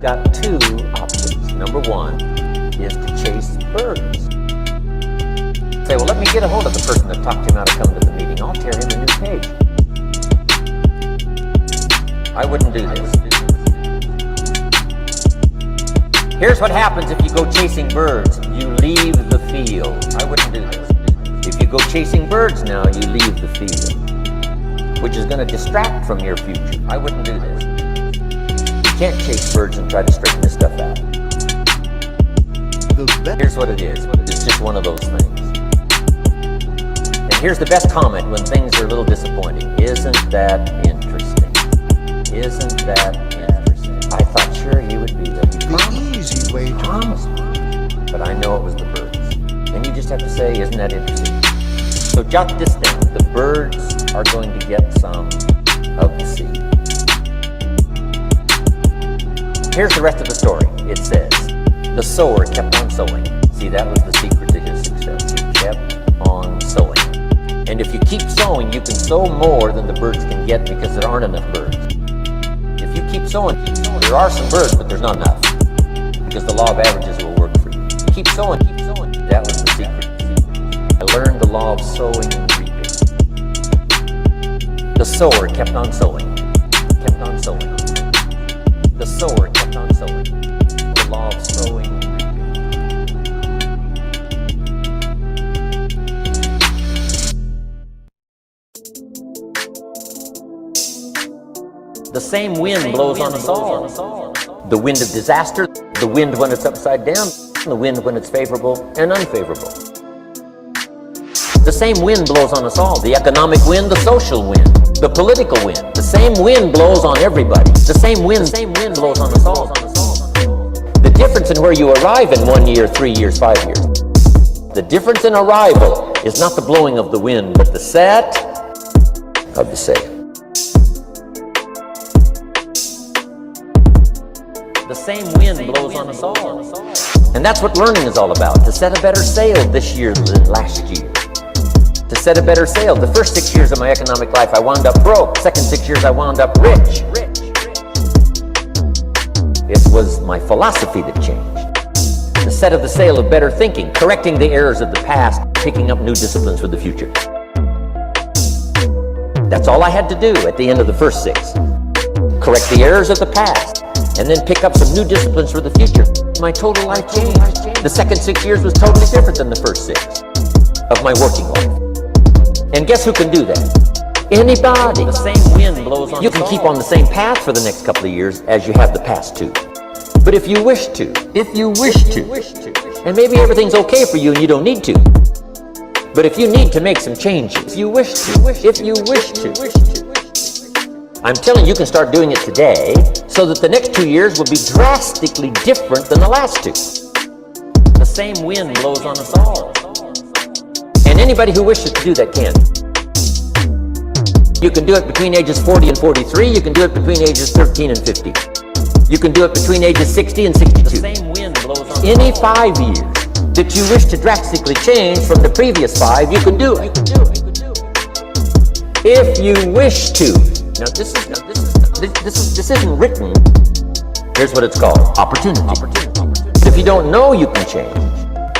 Got two options. Number one is to chase birds. Say, well, let me get a hold of the person that talked him out of coming to the meeting. I'll tear him a new page. I wouldn't do this. Here's what happens if you go chasing birds. You leave the field. I wouldn't do this. If you go chasing birds now, you leave the field, which is going to distract from your future. I wouldn't do this. You can't chase birds and try to straighten this stuff out. Here's what it is. It's just one of those things. And here's the best comment when things are a little disappointing. Isn't that interesting? Isn't that interesting? I thought sure you would be there. You easy way to promise me. But I know it was the birds. And you just have to say, isn't that interesting? So jot this down. The birds are going to get some of the seed. Here's the rest of the story. It says, the sower kept on sowing. See, that was the secret to his success. He kept on sowing. And if you keep sowing, you can sow more than the birds can get because there aren't enough birds. If you keep sowing, there are some birds, but there's not enough. Because the law of averages will work for you. Keep sowing, keep sowing. That was the secret. I learned the law of sowing and reaping. The sower kept on sowing. Kept on sowing. The sower kept on sowing. The law of sowing and reaping. The same wind blows on us all. The wind of disaster, the wind when it's upside down, the wind when it's favorable and unfavorable. The same wind blows on us all. The economic wind, the social wind, the political wind. The same wind blows on everybody. The same wind blows on us all. The difference in where you arrive in 1 year, 3 years, 5 years. The difference in arrival is not the blowing of the wind, but the set of the sail. The same wind blows on us all. And that's what learning is all about. To set a better sail this year than last year. To set a better sail. The first 6 years of my economic life, I wound up broke. Second 6 years, I wound up rich. It was my philosophy that changed. The set of the sail of better thinking, correcting the errors of the past, picking up new disciplines for the future. That's all I had to do at the end of the first 6. Correct the errors of the past, and then pick up some new disciplines for the future. My total life changed. The second 6 years was totally different than the first 6 of my working life. And guess who can do that? Anybody. The same wind blows on. You can keep on the same path for the next couple of years as you have the past 2. But if you wish to, and maybe everything's okay for you and you don't need to, but if you need to make some changes, if you wish to, I'm telling you, you can start doing it today so that the next 2 years will be drastically different than the last 2. The same wind blows on us all. And anybody who wishes to do that can. You can do it between ages 40 and 43. You can do it between ages 13 and 50. You can do it between ages 60 and 62. The same wind blows on any 5 years that you wish to drastically change from the previous 5, you can do it. If you wish to. Now this isn't written. Here's what it's called: opportunity. If you don't know you can change,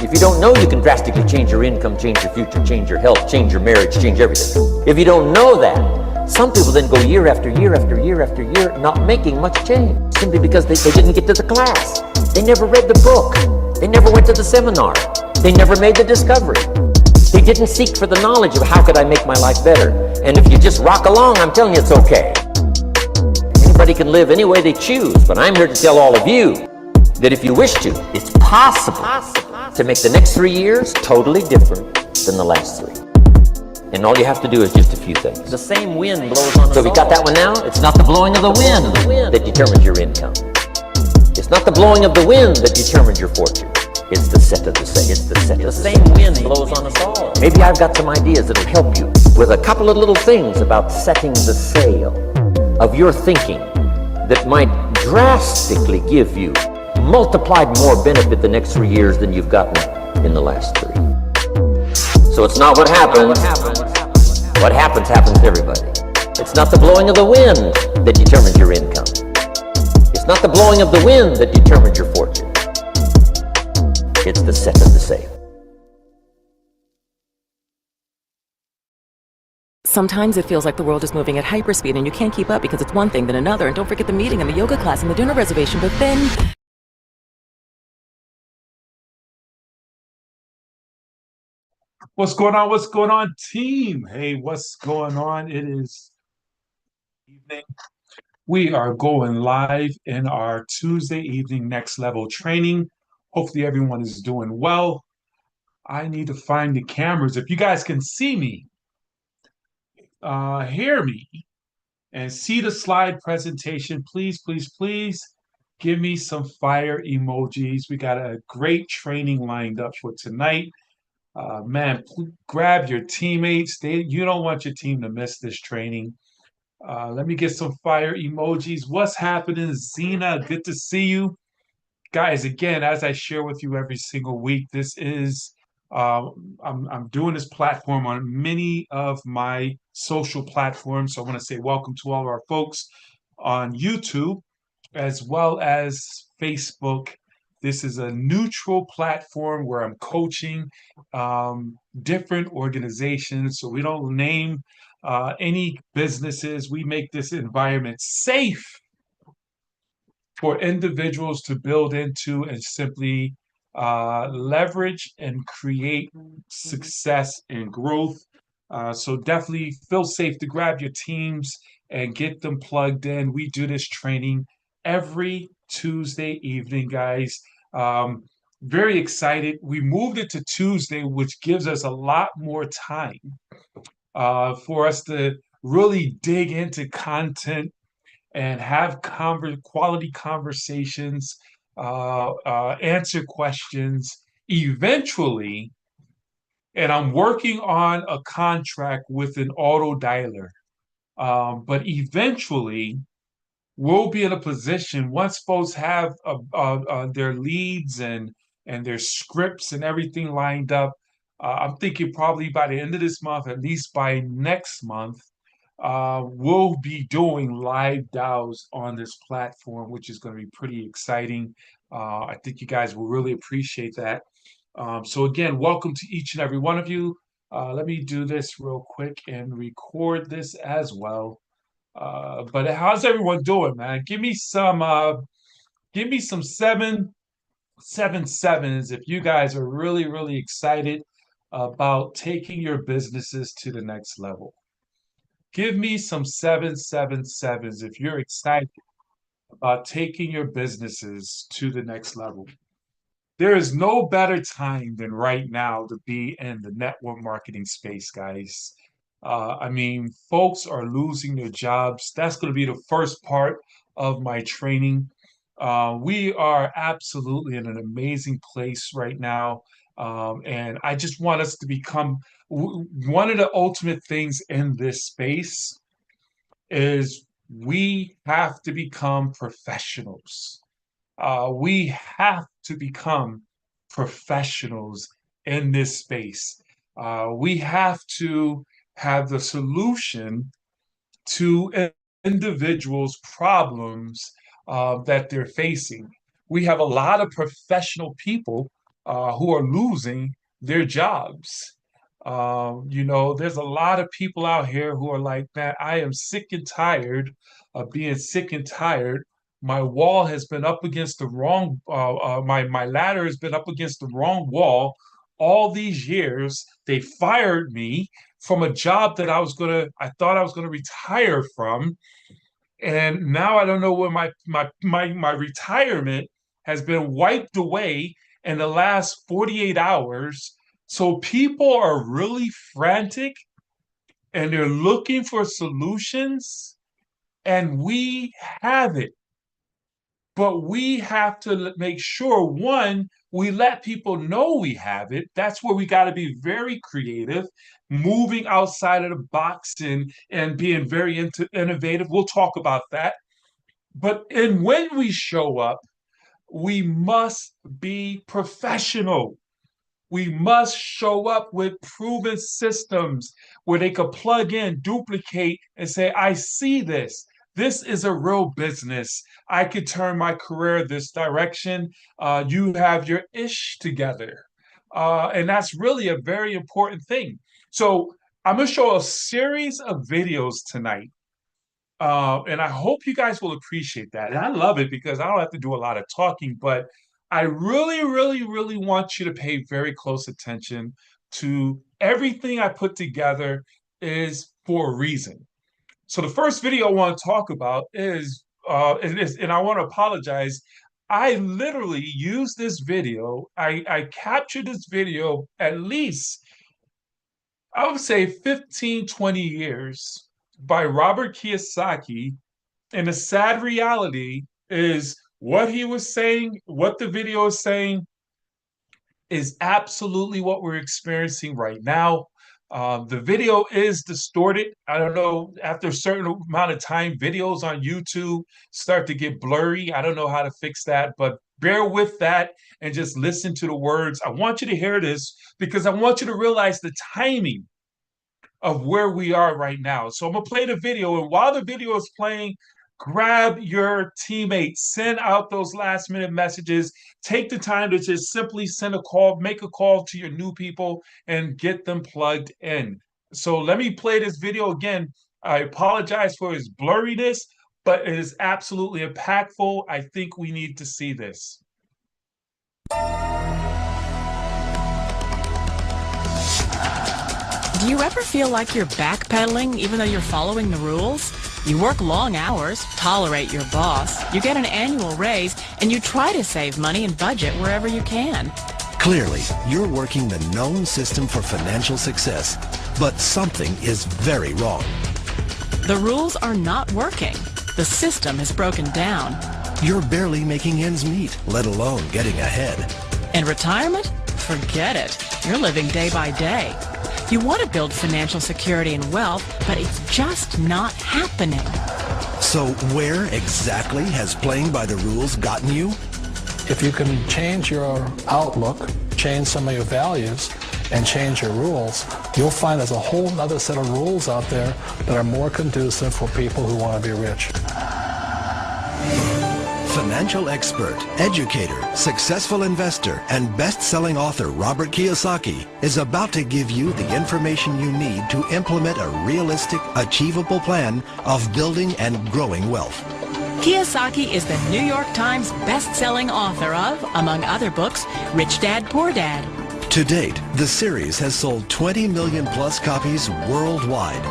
if you don't know you can drastically change your income, change your future, change your health, change your marriage, change everything. If you don't know that, some people then go year after year after year after year not making much change, simply because they didn't get to the class. They never read the book. They never went to the seminar. They never made the discovery. They didn't seek for the knowledge of how could I make my life better. And if you just rock along, I'm telling you it's okay. Anybody can live any way they choose, but I'm here to tell all of you that if you wish to, it's possible to make the next 3 years totally different than the last 3. And all you have to do is just a few things. The same wind blows on us. So we got that one now? It's not the blowing of the wind that determines your income. It's not the blowing of the wind that determines your fortune. It's the set of the same. It's the set. The same wind blows on us all. Maybe I've got some ideas that'll help you with a couple of little things about setting the sail of your thinking that might drastically give you multiplied more benefit the next 3 years than you've gotten in the last 3. So it's not what happens. What happens happens to everybody. It's not the blowing of the wind that determines your income. It's not the blowing of the wind that determines your fortune. It's the set of the sail. Sometimes it feels like the world is moving at hyperspeed and you can't keep up because it's one thing then another, and don't forget the meeting and the yoga class and the dinner reservation, but then... What's going on? What's going on, team? Hey, what's going on? It is evening. We are going live in our Tuesday evening next level training. Hopefully everyone is doing well. I need to find the cameras. If you guys can see me, hear me, and see the slide presentation, please, please, please give me some fire emojis. We got a great training lined up for tonight. Man, grab your teammates. You don't want your team to miss this training. Let me get some fire emojis. What's happening, Zena? Good to see you. Guys, again, as I share with you every single week, this is I'm doing this platform on many of my social platforms. So I want to say welcome to all of our folks on YouTube as well as Facebook. This is a neutral platform where I'm coaching different organizations. So we don't name any businesses. We make this environment safe for individuals to build into and simply leverage and create success and growth. So definitely feel safe to grab your teams and get them plugged in. We do this training every Tuesday evening, guys. Very excited. We moved it to Tuesday, which gives us a lot more time for us to really dig into content and have quality conversations, answer questions. Eventually, and I'm working on a contract with an auto dialer, but eventually we'll be in a position once folks have their leads and their scripts and everything lined up. I'm thinking probably by the end of this month, at least by next month, we'll be doing live DAOs on this platform, which is going to be pretty exciting. I think you guys will really appreciate that. So again, welcome to each and every one of you. Let me do this real quick and record this as well. But how's everyone doing, man? Give me some 777s if you guys are really, really excited about taking your businesses to the next level. Give me some 777s if you're excited about taking your businesses to the next level. There is no better time than right now to be in the network marketing space, guys. I mean, folks are losing their jobs. That's going to be the first part of my training. We are absolutely in an amazing place right now. And I just want us to become one of the ultimate things in this space is we have to become professionals. We have to become professionals in this space. We have to have the solution to individuals' problems that they're facing. We have a lot of professional people who are losing their jobs. There's a lot of people out here who are like, man, I am sick and tired of being sick and tired. My wall has been up against the wrong, my ladder has been up against the wrong wall all these years. They fired me from a job that I thought I was gonna retire from, and now I don't know where my retirement has been wiped away in the last 48 hours. So people are really frantic and they're looking for solutions, and we have it. But we have to make sure, one, we let people know we have it. That's where we got to be very creative, moving outside of the box and being very innovative. We'll talk about that. And when we show up, we must be professional. We must show up with proven systems where they could plug in, duplicate, and say, I see this. This is a real business. I could turn my career this direction. You have your ish together. And that's really a very important thing. So I'm going to show a series of videos tonight. And I hope you guys will appreciate that. And I love it because I don't have to do a lot of talking, but I really, really, really want you to pay very close attention to everything I put together is for a reason. So the first video I want to talk about is, and I want to apologize. I literally used this video. I captured this video at least, I would say 15, 20 years by Robert Kiyosaki. And the sad reality is what he was saying, what the video is saying, is absolutely what we're experiencing right now. The video is distorted. I don't know, after a certain amount of time, videos on YouTube start to get blurry. I don't know how to fix that, but bear with that and just listen to the words. I want you to hear this because I want you to realize the timing of where we are right now. So I'm gonna play the video, and while the video is playing, grab your teammates, send out those last minute messages, take the time to just simply send a call, make a call to your new people and get them plugged in. So let me play this video again. I apologize for its blurriness, but it is absolutely impactful. I think we need to see this. Do you ever feel like you're backpedaling even though you're following the rules? You work long hours, tolerate your boss, you get an annual raise, and you try to save money and budget wherever you can. Clearly, you're working the known system for financial success, but something is very wrong. The rules are not working. The system has broken down. You're barely making ends meet, let alone getting ahead. And retirement? Forget it. You're living day by day. You want to build financial security and wealth, but it's just not happening. So where exactly has playing by the rules gotten you? If you can change your outlook, change some of your values, and change your rules, you'll find there's a whole other set of rules out there that are more conducive for people who want to be rich. Financial expert, educator, successful investor, and best-selling author Robert Kiyosaki is about to give you the information you need to implement a realistic, achievable plan of building and growing wealth. Kiyosaki is the New York Times best-selling author of, among other books, Rich Dad, Poor Dad. To date, the series has sold 20 million plus copies worldwide.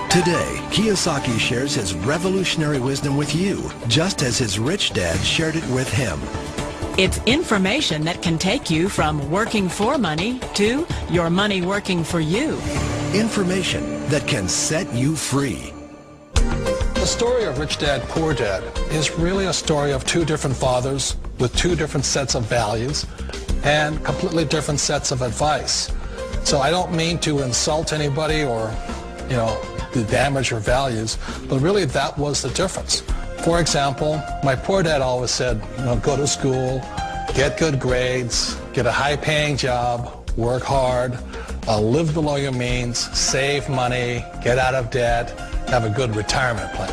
Today, Kiyosaki shares his revolutionary wisdom with you, just as his rich dad shared it with him. It's information that can take you from working for money to your money working for you. Information that can set you free. The story of Rich Dad, Poor Dad is really a story of two different fathers with two different sets of values and completely different sets of advice. So I don't mean to insult anybody or, to damage your values, but really that was the difference. For example, my poor dad always said, go to school, get good grades, get a high-paying job, work hard, live below your means, save money, get out of debt, have a good retirement plan.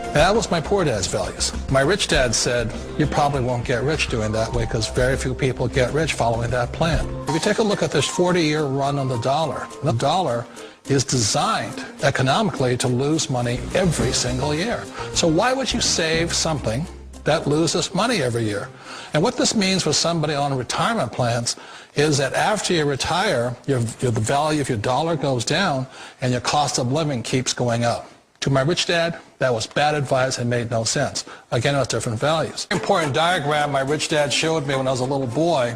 And that was my poor dad's values. My rich dad said, you probably won't get rich doing that way because very few people get rich following that plan. If you take a look at this 40-year run on the dollar is designed economically to lose money every single year. So why would you save something that loses money every year? And what this means for somebody on retirement plans is that after you retire, the value of your dollar goes down and your cost of living keeps going up. To my rich dad, that was bad advice and made no sense. Again, it was different values. An important diagram my rich dad showed me when I was a little boy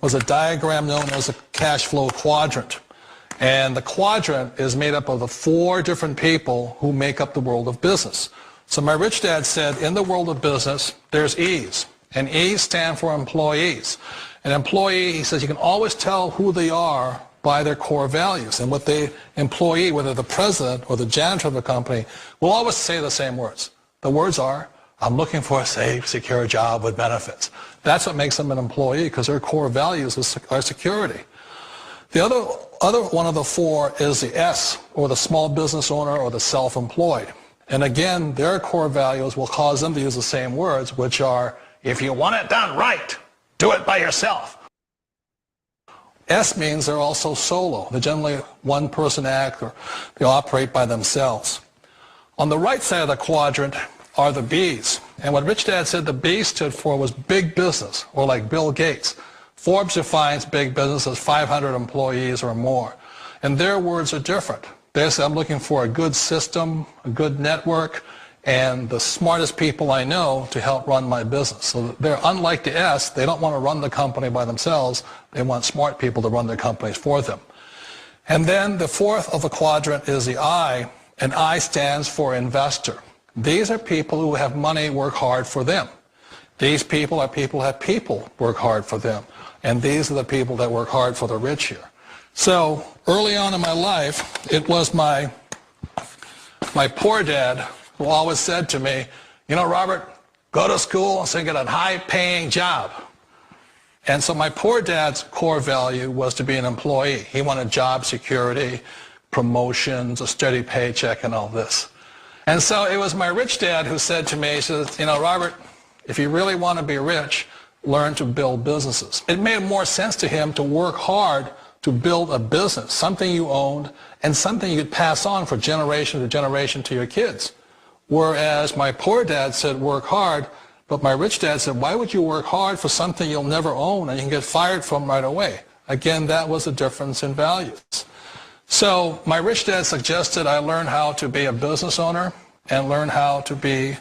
was a diagram known as a cash flow quadrant. And the quadrant is made up of the four different people who make up the world of business. So my rich dad said, in the world of business, there's E's. And E's stand for employees. An employee, he says, you can always tell who they are by their core values. And what the employee, whether the president or the janitor of the company, will always say the same words. The words are, I'm looking for a safe, secure job with benefits. That's what makes them an employee, because their core values are security. The other one of the four is the S, or the small business owner or the self-employed. And again, their core values will cause them to use the same words, which are, if you want it done right, do it by yourself. S means they're also solo. They're generally one-person act, or they operate by themselves. On the right side of the quadrant are the B's. And what Rich Dad said the B stood for was big business, or like Bill Gates. Forbes defines big business as 500 employees or more. And their words are different. They say, I'm looking for a good system, a good network, and the smartest people I know to help run my business. So they're unlike the S. They don't want to run the company by themselves. They want smart people to run their companies for them. And then the fourth of the quadrant is the I, and I stands for investor. These are people who have money work hard for them. These people are people who have people work hard for them. And these are the people that work hard for the rich here. So early on in my life, it was my poor dad who always said to me, you know, Robert, go to school so you get a high-paying job. And so my poor dad's core value was to be an employee. He wanted job security, promotions, a steady paycheck, and all this. And so it was my rich dad who said to me, he says, you know, Robert, if you really want to be rich, learn to build businesses. It made more sense to him to work hard to build a business, something you owned, and something you could pass on for generation to generation to your kids. Whereas my poor dad said work hard, but my rich dad said, why would you work hard for something you'll never own and you can get fired from right away? Again, that was a difference in values. So my rich dad suggested I learn how to be a business owner and learn how to be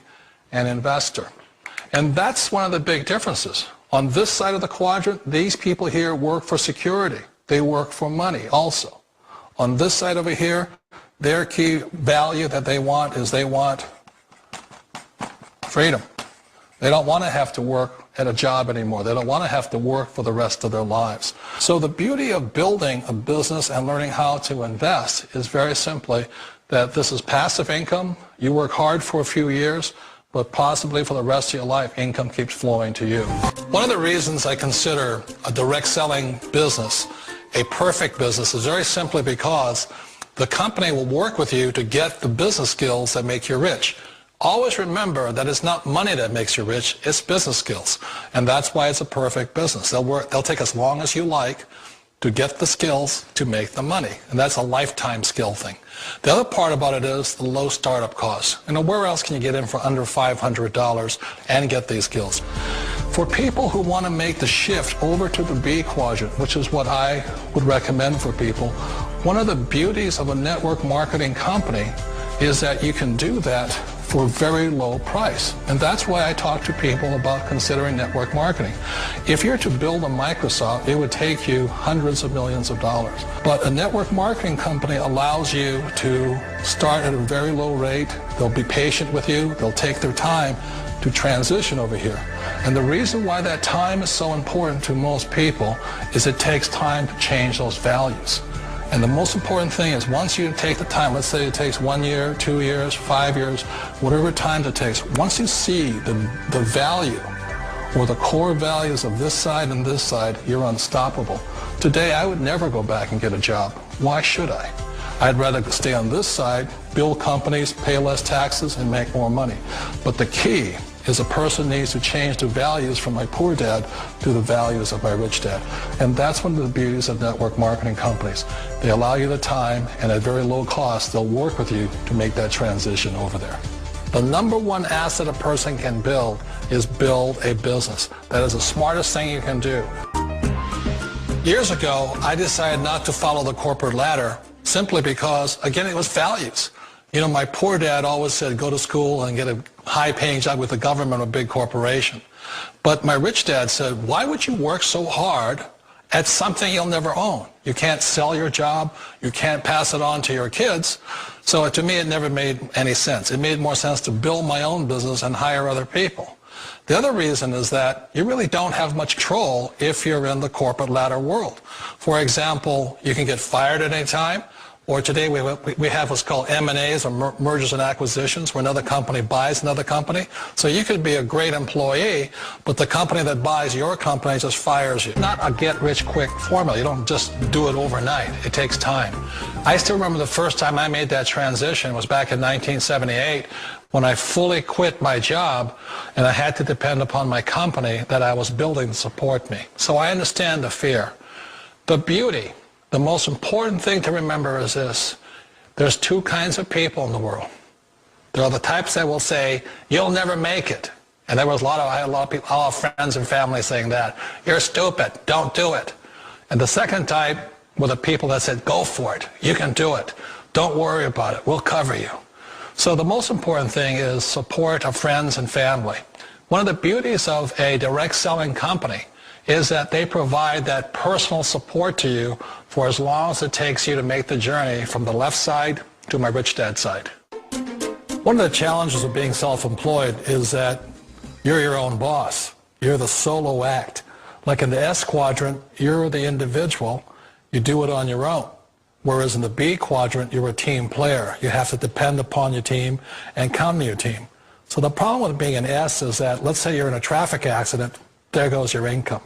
an investor. And that's one of the big differences. On this side of the quadrant, these people here work for security. They work for money also. On this side over here, their key value that they want is they want freedom. They don't want to have to work at a job anymore. They don't want to have to work for the rest of their lives. So the beauty of building a business and learning how to invest is very simply that this is passive income. You work hard for a few years, but possibly for the rest of your life, income keeps flowing to you. One of the reasons I consider a direct selling business a perfect business is very simply because the company will work with you to get the business skills that make you rich. Always remember that it's not money that makes you rich, it's business skills. And that's why it's a perfect business. They'll take as long as you like to get the skills to make the money. And that's a lifetime skill thing. The other part about it is the low startup costs. You know, where else can you get in for under $500 and get these skills? For people who want to make the shift over to the B quadrant, which is what I would recommend for people, one of the beauties of a network marketing company is that you can do that for a very low price. And that's why I talk to people about considering network marketing. If you're to build a Microsoft, it would take you hundreds of millions of dollars. But a network marketing company allows you to start at a very low rate. They'll be patient with you. They'll take their time to transition over here. And the reason why that time is so important to most people is it takes time to change those values. And the most important thing is once you take the time, let's say it takes 1 year, 2 years, 5 years, whatever time it takes, once you see the value or the core values of this side and this side, you're unstoppable. Today, I would never go back and get a job. Why should I? I'd rather stay on this side, build companies, pay less taxes, and make more money. But the key is a person needs to change the values from my poor dad to the values of my rich dad. And that's one of the beauties of network marketing companies. They allow you the time, and at very low cost, they'll work with you to make that transition over there. The number one asset a person can build is build a business. That is the smartest thing you can do. Years ago, I decided not to follow the corporate ladder simply because, again, it was values. You know, my poor dad always said, go to school and get a high-paying job with the government or a big corporation. But my rich dad said, why would you work so hard at something you'll never own? You can't sell your job. You can't pass it on to your kids. So to me, it never made any sense. It made more sense to build my own business and hire other people. The other reason is that you really don't have much control if you're in the corporate ladder world. For example, you can get fired at any time, or today we have what's called M&As, or mergers and acquisitions, where another company buys another company. So you could be a great employee, but the company that buys your company just fires you. Not a get-rich-quick formula. You don't just do it overnight. It takes time. I still remember the first time I made that transition was back in 1978, when I fully quit my job and I had to depend upon my company that I was building to support me. So I understand the fear. The beauty, the most important thing to remember is this: there's two kinds of people in the world. There are the types that will say, you'll never make it. And there was I had a lot of people, all friends and family saying that. You're stupid, don't do it. And the second type were the people that said, go for it, you can do it, don't worry about it, we'll cover you. So the most important thing is support of friends and family. One of the beauties of a direct selling company is that they provide that personal support to you for as long as it takes you to make the journey from the left side to my rich dad side. One of the challenges of being self-employed is that you're your own boss. You're the solo act. Like in the S quadrant, you're the individual. You do it on your own. Whereas in the B quadrant, you're a team player. You have to depend upon your team and count on your team. So the problem with being an S is that, let's say you're in a traffic accident, there goes your income.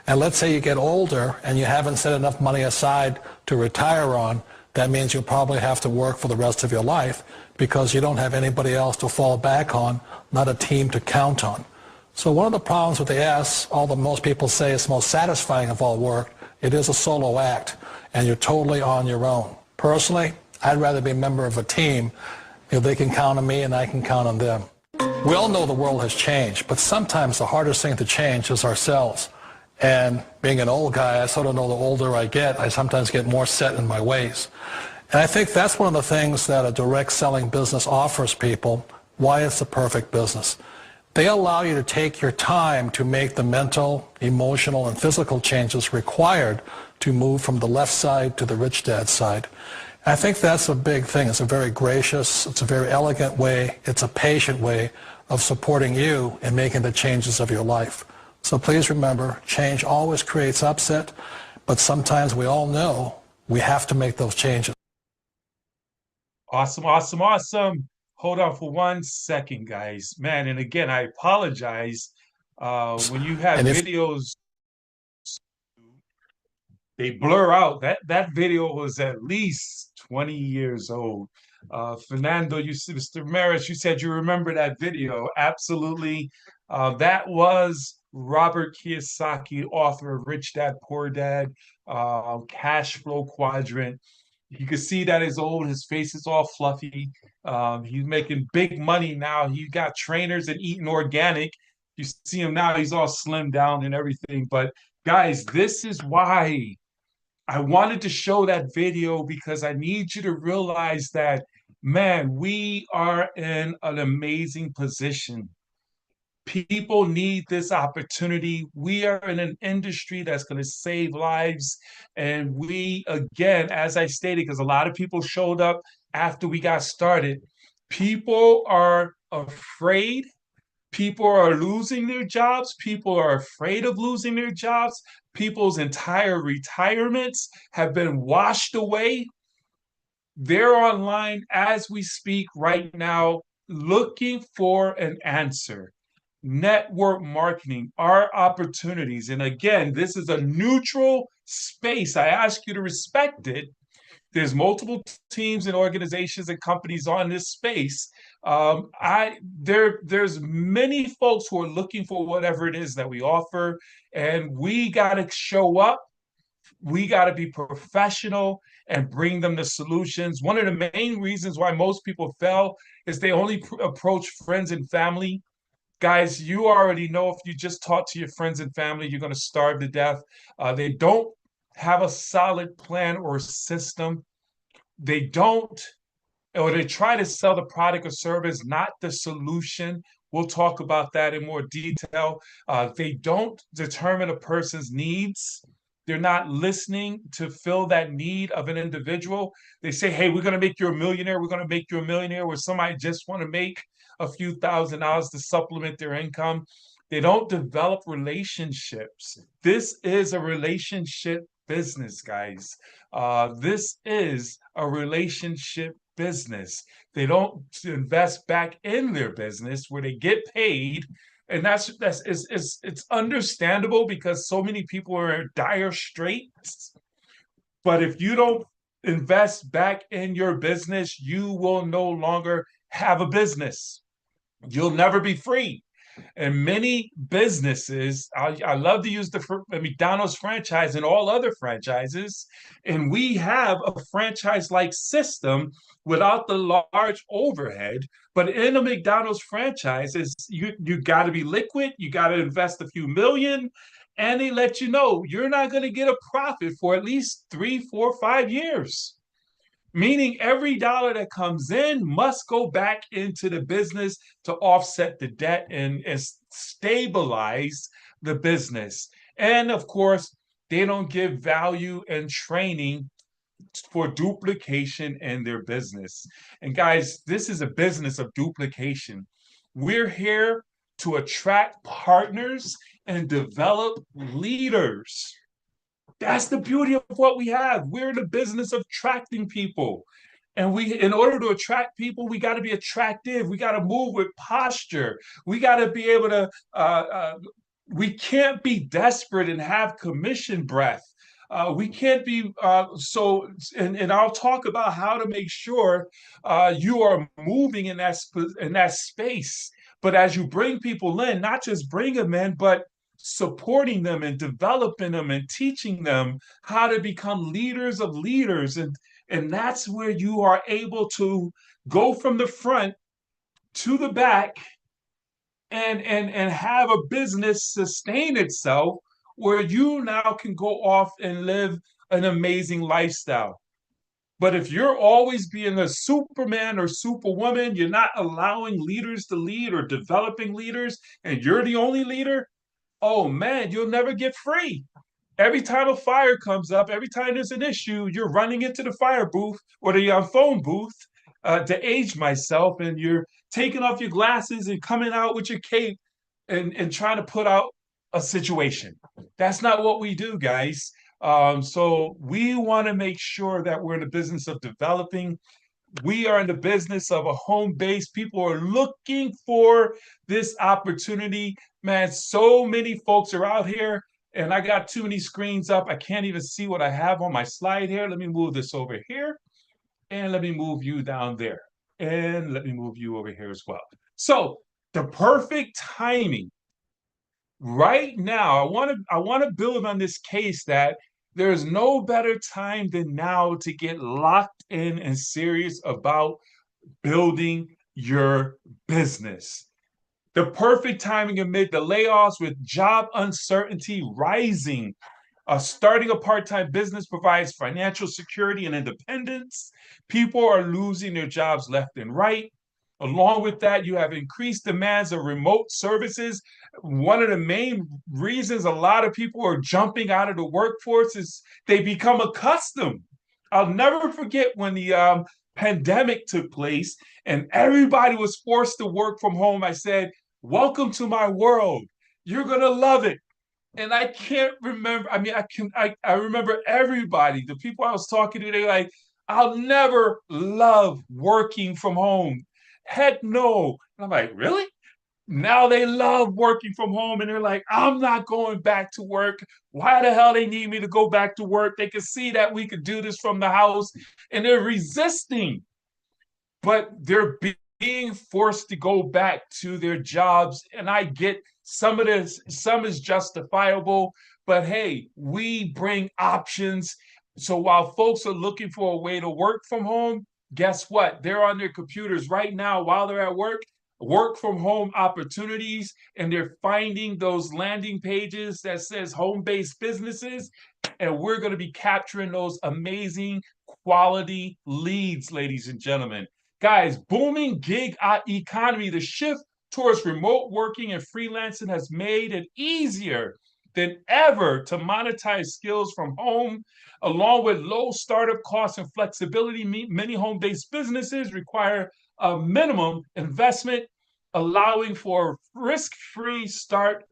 And let's say you get older and you haven't set enough money aside to retire on, that means you'll probably have to work for the rest of your life because you don't have anybody else to fall back on, not a team to count on. So one of the problems with the S, although most people say it's the most satisfying of all work, it is a solo act, and you're totally on your own. Personally, I'd rather be a member of a team if they can count on me and I can count on them. We all know the world has changed, but sometimes the hardest thing to change is ourselves. And being an old guy, I sort of know the older I get, I sometimes get more set in my ways. And I think that's one of the things that a direct selling business offers people, why it's the perfect business. They allow you to take your time to make the mental, emotional, and physical changes required to move from the left side to the rich dad side. And I think that's a big thing. It's a very gracious, it's a very elegant way, it's a patient way of supporting you in making the changes of your life. So please remember, change always creates upset, but sometimes we all know we have to make those changes. Awesome, awesome, awesome. Hold on for 1 second, guys. Man, and again, I apologize. When you have videos, they blur out. That video was at least 20 years old. Fernando, Mr. Maris, you said you remember that video. Absolutely. That was Robert Kiyosaki, author of Rich Dad, Poor Dad, Cash Flow Quadrant. You can see that he's old. His face is all fluffy. He's making big money now. He got trainers and eating organic. You see him now. He's all slimmed down and everything. But guys, this is why I wanted to show that video, because I need you to realize that, man, we are in an amazing position. People need this opportunity. We are in an industry that's going to save lives. And we, again, as I stated, because a lot of people showed up after we got started, people are afraid. People are losing their jobs. People are afraid of losing their jobs. People's entire retirements have been washed away. They're online as we speak right now, looking for an answer. Network marketing, our opportunities. And again, this is a neutral space. I ask you to respect it. There's multiple teams and organizations and companies on this space. There's many folks who are looking for whatever it is that we offer, and we got to show up. We got to be professional and bring them the solutions. One of the main reasons why most people fail is they only approach friends and family. Guys, you already know if you just talk to your friends and family, you're going to starve to death. They don't have a solid plan or system. They don't, or they try to sell the product or service, not the solution. We'll talk about that in more detail. They don't determine a person's needs. They're not listening to fill that need of an individual. They say, hey, we're going to make you a millionaire. We're going to make you a millionaire, where somebody just want to make a few $1,000s to supplement their income. They don't develop relationships. This is a relationship business, guys. This is a relationship business. They don't invest back in their business where they get paid. And it's understandable because so many people are in dire straits. But if you don't invest back in your business, you will no longer have a business. You'll never be free. And many businesses, I love to use the McDonald's franchise and all other franchises, and we have a franchise-like system without the large overhead. But in a McDonald's franchise, is you got to be liquid, you got to invest a few million, and they let you know you're not going to get a profit for at least 3, 4, 5 years. Meaning every dollar that comes in must go back into the business to offset the debt and stabilize the business. And of course, they don't give value and training for duplication in their business. And guys, this is a business of duplication. We're here to attract partners and develop leaders. That's the beauty of what we have. We're in the business of attracting people. And in order to attract people, we got to be attractive. We got to move with posture. We got to be able to, we can't be desperate and have commission breath. We can't be and I'll talk about how to make sure you are moving in that space. But as you bring people in, not just bring them in, but supporting them and developing them and teaching them how to become leaders of leaders. And that's where you are able to go from the front to the back and have a business sustain itself where you now can go off and live an amazing lifestyle. But if you're always being a Superman or Superwoman, you're not allowing leaders to lead or developing leaders, and you're the only leader, oh man, you'll never get free. Every time a fire comes up, every time there's an issue, you're running into the fire booth or the phone booth to age myself, and you're taking off your glasses and coming out with your cape and trying to put out a situation. That's not what we do, guys. So we want to make sure that we're in the business of developing. We are in the business of a home base. People are looking for this opportunity. Man, so many folks are out here, and I got too many screens up. I can't even see what I have on my slide here. Let me move this over here, and let me move you down there, and let me move you over here as well. So the perfect timing right now, I want to build on this case that there's no better time than now to get locked in and serious about building your business. The perfect timing amid the layoffs with job uncertainty rising. Starting a part-time business provides financial security and independence. People are losing their jobs left and right. Along with that, you have increased demands of remote services. One of the main reasons a lot of people are jumping out of the workforce is they become accustomed. I'll never forget when the pandemic took place and everybody was forced to work from home. I said, welcome to my world. You're going to love it. And I can't remember. I mean, I remember everybody, the people I was talking to, they're like, I'll never love working from home. Heck no. And I'm like, really? Now they love working from home and they're like, I'm not going back to work. Why the hell they need me to go back to work? They could see that we could do this from the house and they're resisting, but they're being forced to go back to their jobs. And I get some of this, some is justifiable, but hey, we bring options. So while folks are looking for a way to work from home, guess what? They're on their computers right now while they're at work from home opportunities, and they're finding those landing pages that says home-based businesses, and we're going to be capturing those amazing quality leads, ladies and gentlemen. Guys, booming gig economy, the shift towards remote working and freelancing has made it easier than ever to monetize skills from home. Along with low startup costs and flexibility, many home-based businesses require a minimum investment allowing for risk-free start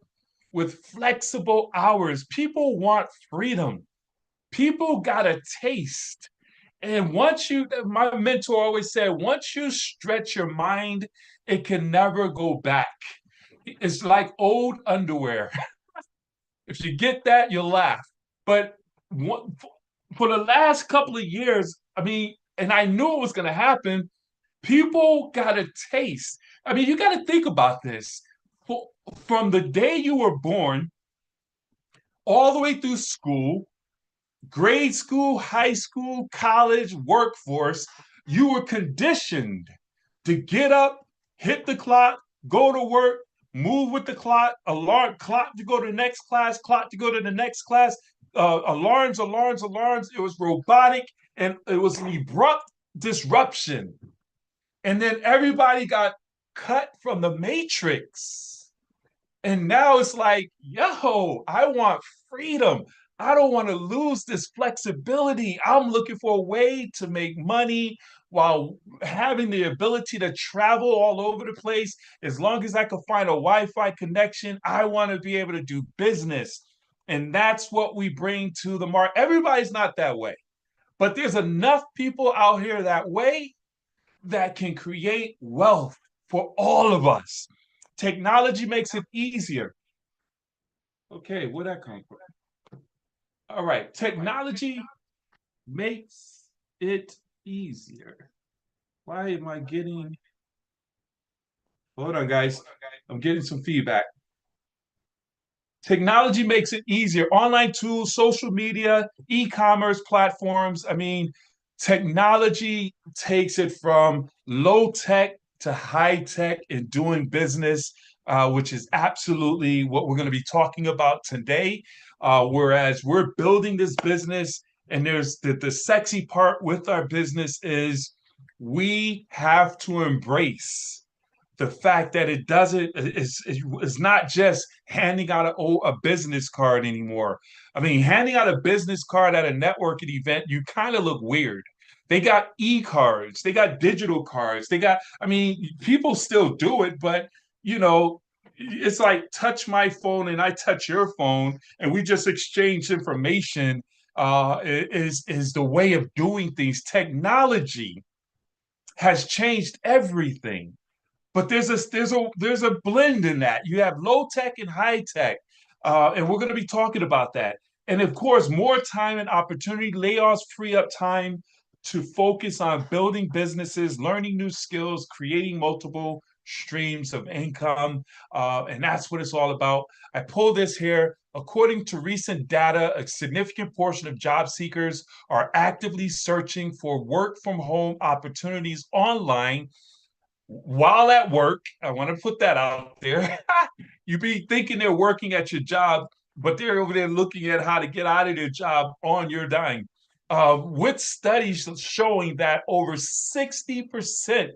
with flexible hours. People want freedom. People got a taste. And my mentor always said, once you stretch your mind, it can never go back. It's like old underwear. If you get that, you'll laugh. But for the last couple of years, I mean, and I knew it was going to happen, people got a taste. I mean, you got to think about this. From the day you were born, all the way through school, grade school, high school, college, workforce, you were conditioned to get up, hit the clock, go to work, move with the clock, alarm clock to go to the next class, clock to go to the next class, alarms, alarms, alarms. It was robotic and it was an abrupt disruption. And then everybody got cut from the matrix. And now it's like, yo, I want freedom. I don't want to lose this flexibility. I'm looking for a way to make money while having the ability to travel all over the place. As long as I can find a Wi-Fi connection, I want to be able to do business. And that's what we bring to the market. Everybody's not that way, but there's enough people out here that way that can create wealth for all of us. Technology makes it easier. Okay, where'd that come from? All right, technology makes it easier. Why am I getting... Hold on, guys. I'm getting some feedback. Technology makes it easier. Online tools, social media, e-commerce platforms. I mean, technology takes it from low tech to high tech in doing business, which is absolutely what we're going to be talking about today. Whereas we're building this business, and there's the sexy part with our business is we have to embrace the fact that it doesn't is not just handing out a business card anymore. I mean, handing out a business card at a networking event, you kind of look weird. They got e-cards, they got digital cards, they got, I mean, people still do it, but you know, it's like touch my phone and I touch your phone and we just exchange information. Is the way of doing things. Technology has changed everything. But there's a blend in that. You have low tech and high tech, and we're going to be talking about that. And of course, more time and opportunity. Layoffs free up time to focus on building businesses, learning new skills, creating multiple streams of income, and that's what it's all about. I pull this here. According to recent data, a significant portion of job seekers are actively searching for work from home opportunities online while at work. I want to put that out there. You be thinking they're working at your job, but they're over there looking at how to get out of their job on your dime. With studies showing that over 60%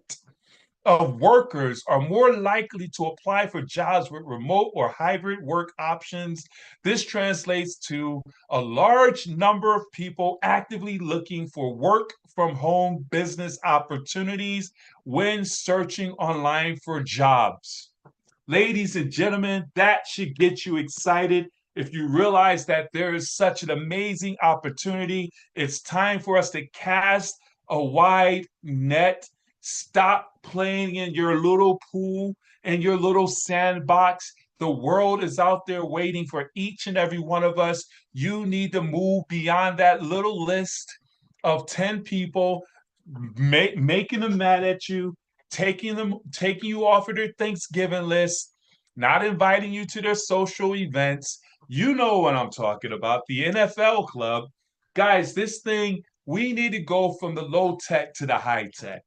of workers are more likely to apply for jobs with remote or hybrid work options. This translates to a large number of people actively looking for work from home business opportunities when searching online for jobs. Ladies and gentlemen, that should get you excited. If you realize that there is such an amazing opportunity, it's time for us to cast a wide net. Stop playing in your little pool and your little sandbox. The world is out there waiting for each and every one of us. You need to move beyond that little list of 10 people, making them mad at you, taking you off of their Thanksgiving list, not inviting you to their social events. You know what I'm talking about, the NFL club. Guys, this thing, we need to go from the low tech to the high tech.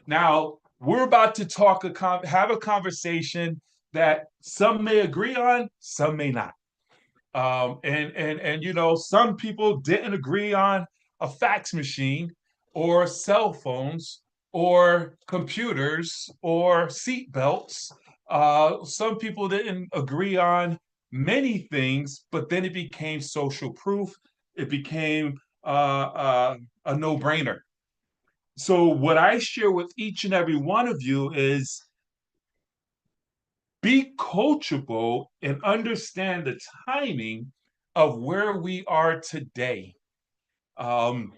Now, we're about to have a conversation that some may agree on, some may not. And you know, some people didn't agree on a fax machine or cell phones or computers or seat belts. Some people didn't agree on many things, but then it became social proof. It became a no-brainer. So what I share with each and every one of you is be coachable and understand the timing of where we are today. Um,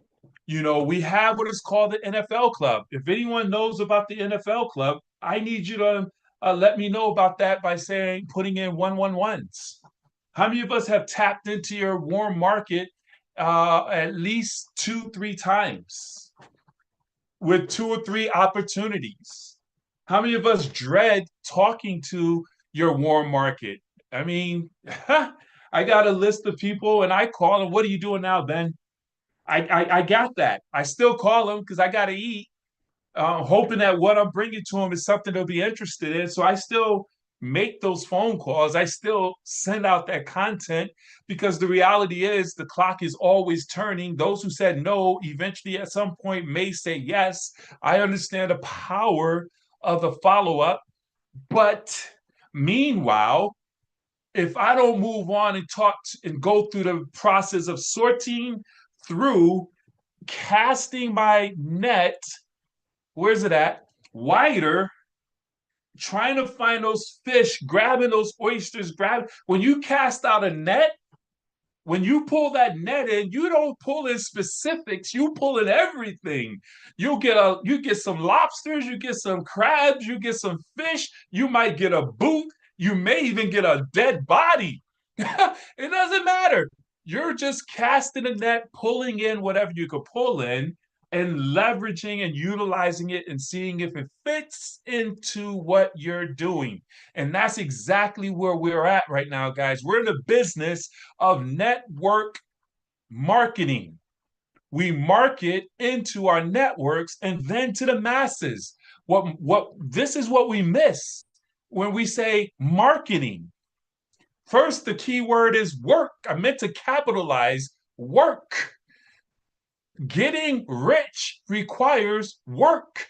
we have what is called the NFL club. If anyone knows about the NFL club, I need you to let me know about that by putting in 111s. How many of us have tapped into your warm market at least 2-3 times with 2 or 3 opportunities? How many of us dread talking to your warm market? I mean, I got a list of people and I call them, what are you doing now, Ben? I got that. I still call them because I got to eat, hoping that what I'm bringing to them is something they'll be interested in. So I still make those phone calls. I still send out that content because the reality is the clock is always turning. Those who said no eventually at some point may say yes. I understand the power of the follow up. But meanwhile, if I don't move on and talk and go through the process of sorting through, casting my net, where's it at? Wider, trying to find those fish, grabbing those oysters, when you cast out a net, when you pull that net in, you don't pull in specifics, you pull in everything. You get some lobsters, you get some crabs, you get some fish, you might get a boot, you may even get a dead body. It doesn't matter. You're just casting a net, pulling in whatever you could pull in, and leveraging and utilizing it and seeing if it fits into what you're doing. And that's exactly where we're at right now, guys. We're in the business of network marketing. We market into our networks and then to the masses. What this is what we miss when we say marketing. First, the key word is work. I meant to capitalize work. Getting rich requires work.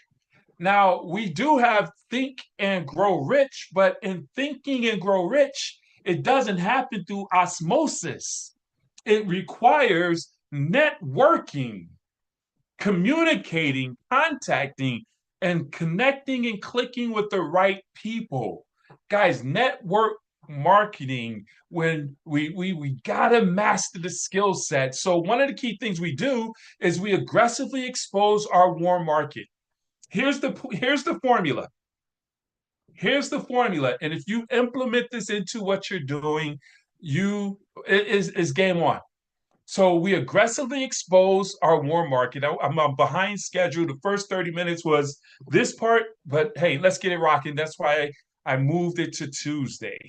Now, we do have think and grow rich, but in thinking and grow rich, it doesn't happen through osmosis. It requires networking, communicating, contacting, and connecting and clicking with the right people. Guys, network marketing, when we gotta master the skill set. So one of the key things we do is we aggressively expose our warm market. Here's the formula. Here's the formula. And if you implement this into what you're doing, it is game on. So we aggressively expose our warm market. I'm behind schedule. The first 30 minutes was this part, but hey, let's get it rocking. That's why I moved it to Tuesday.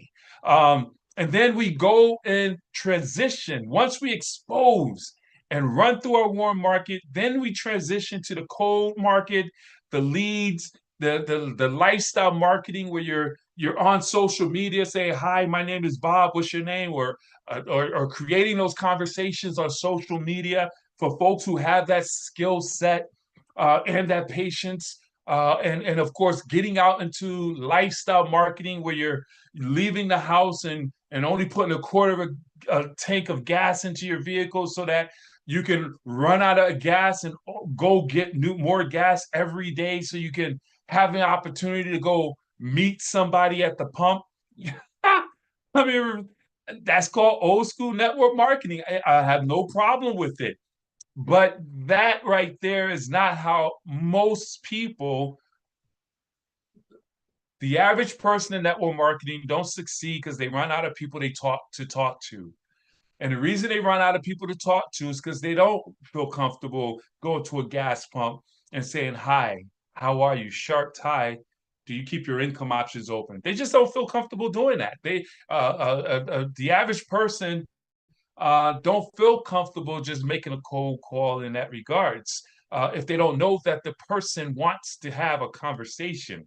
And then we go and transition. Once we expose and run through our warm market, then we transition to the cold market, the leads, the lifestyle marketing where you're on social media, say, hi, my name is Bob, what's your name? Or creating those conversations on social media for folks who have that skill set and that patience. And of course, getting out into lifestyle marketing where you're leaving the house and only putting a quarter of a tank of gas into your vehicle so that you can run out of gas and go get more gas every day so you can have an opportunity to go meet somebody at the pump. I mean, that's called old school network marketing. I have no problem with it. But that right there is not how most people, the average person in network marketing, don't succeed because they run out of people they talk to. And the reason they run out of people to talk to is because they don't feel comfortable going to a gas pump and saying, hi, how are you? Sharp tie. Do you keep your income options open? They just don't feel comfortable doing that. The average person don't feel comfortable just making a cold call in that regards if they don't know that the person wants to have a conversation.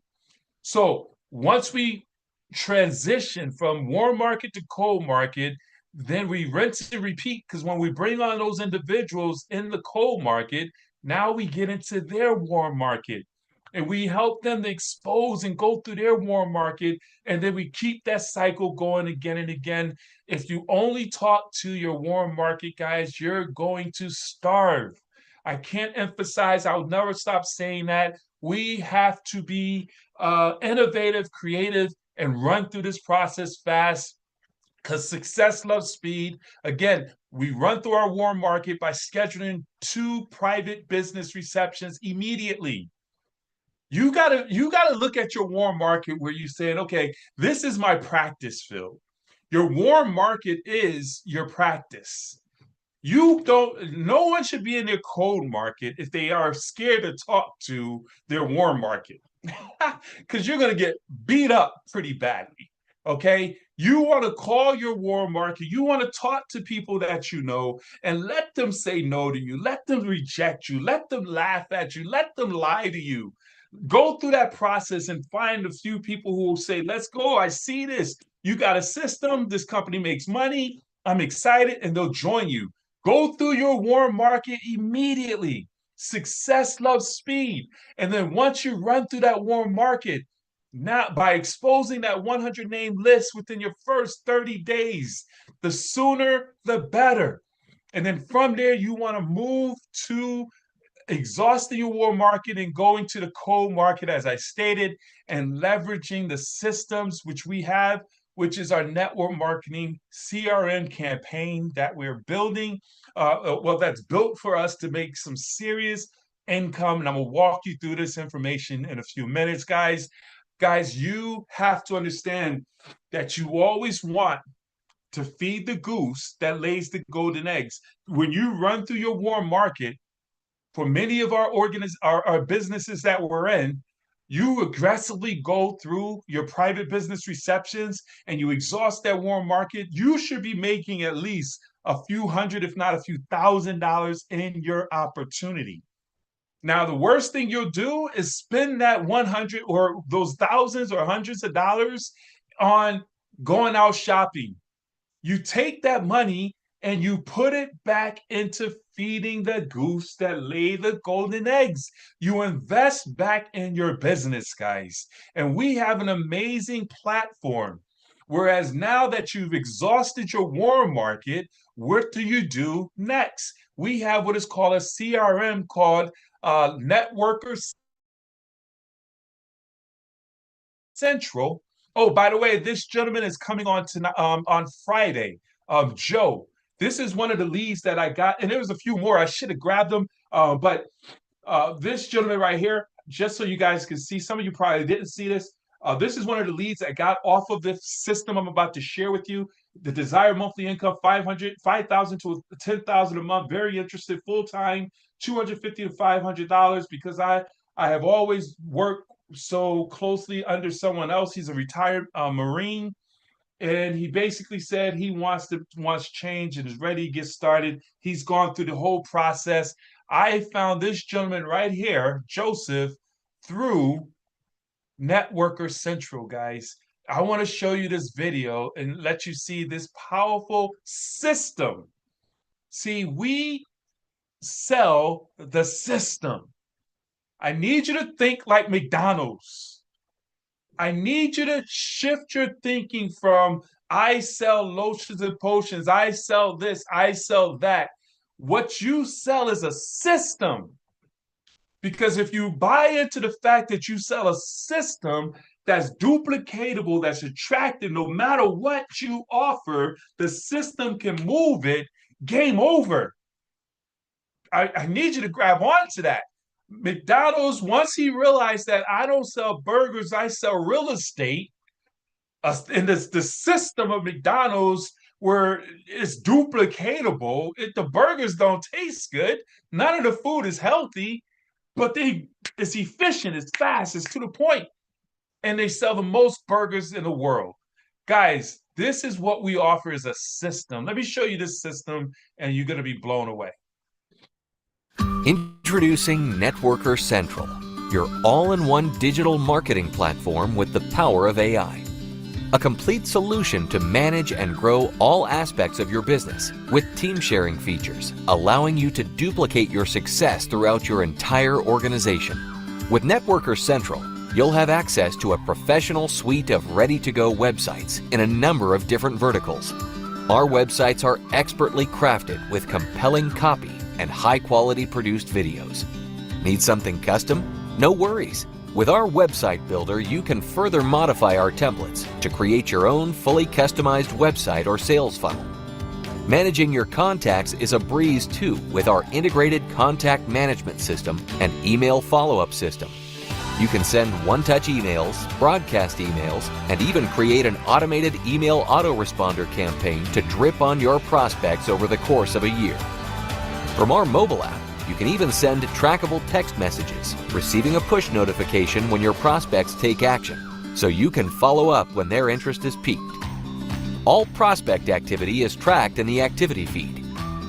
So once we transition from warm market to cold market, then we rinse and repeat, because when we bring on those individuals in the cold market, now we get into their warm market and we help them to expose and go through their warm market. And then we keep that cycle going again and again. If you only talk to your warm market, guys, you're going to starve. I can't emphasize, I'll never stop saying that. We have to be innovative, creative, and run through this process fast, because success loves speed. Again, we run through our warm market by scheduling 2 private business receptions immediately. You gotta look at your warm market where you're saying, okay, this is my practice field. Your warm market is your practice. No one should be in their cold market if they are scared to talk to their warm market, because you're going to get beat up pretty badly. Okay. You want to call your warm market. You want to talk to people that you know and let them say no to you. Let them reject you. Let them laugh at you. Let them lie to you. Go through that process and find a few people who will say, let's go. I see this. You got a system. This company makes money. I'm excited. And they'll join you. Go through your warm market immediately. Success loves speed. And then once you run through that warm market, now by exposing that 100 name list within your first 30 days, the sooner the better. And then from there, you want to move to exhausting your warm market and going to the cold market, as I stated, and leveraging the systems which we have, which is our network marketing CRM campaign that we're building. That's built for us to make some serious income. And I'm going to walk you through this information in a few minutes, guys. Guys, you have to understand that you always want to feed the goose that lays the golden eggs. When you run through your warm market, for many of our businesses that we're in, you aggressively go through your private business receptions and you exhaust that warm market. You should be making at least a few hundred, if not a few $1,000s in your opportunity. Now, the worst thing you'll do is spend that 100 or those thousands or hundreds of dollars on going out shopping. You take that money and you put it back into feeding the goose that lay the golden eggs. You invest back in your business, guys. And we have an amazing platform. Whereas now that you've exhausted your warm market, what do you do next? We have what is called a CRM called Networker Central. Oh, by the way, this gentleman is coming on tonight, on Friday. Joe. This is one of the leads that I got, and there was a few more. I should have grabbed them, but this gentleman right here, just so you guys can see, some of you probably didn't see this. This is one of the leads I got off of this system I'm about to share with you. The desired monthly income, $5,000 to $10,000 a month. Very interested, full time, $250 to $500, because I have always worked so closely under someone else. He's a retired Marine. And he basically said he wants change and is ready to get started. He's gone through the whole process. I found this gentleman right here, Joseph, through Networker Central, guys. I want to show you this video and let you see this powerful system. See, we sell the system. I need you to think like McDonald's. I need you to shift your thinking from I sell lotions and potions, I sell this, I sell that. What you sell is a system. Because if you buy into the fact that you sell a system that's duplicatable, that's attractive, no matter what you offer, the system can move it, game over. I need you to grab onto that. McDonald's, once he realized that I don't sell burgers, I sell real estate, and the system of McDonald's where it's duplicatable, the burgers don't taste good, none of the food is healthy, but it's efficient, it's fast, it's to the point, and they sell the most burgers in the world. Guys, this is what we offer as a system. Let me show you this system, and you're going to be blown away. Introducing Networker Central, your all-in-one digital marketing platform with the power of AI. A complete solution to manage and grow all aspects of your business with team sharing features, allowing you to duplicate your success throughout your entire organization. With Networker Central, you'll have access to a professional suite of ready-to-go websites in a number of different verticals. Our websites are expertly crafted with compelling copy and high-quality produced videos. Need something custom? No worries. With our website builder, you can further modify our templates to create your own fully customized website or sales funnel. Managing your contacts is a breeze too with our integrated contact management system and email follow-up system. You can send one-touch emails, broadcast emails, and even create an automated email autoresponder campaign to drip on your prospects over the course of a year. From our mobile app, you can even send trackable text messages, receiving a push notification when your prospects take action, so you can follow up when their interest is piqued. All prospect activity is tracked in the activity feed.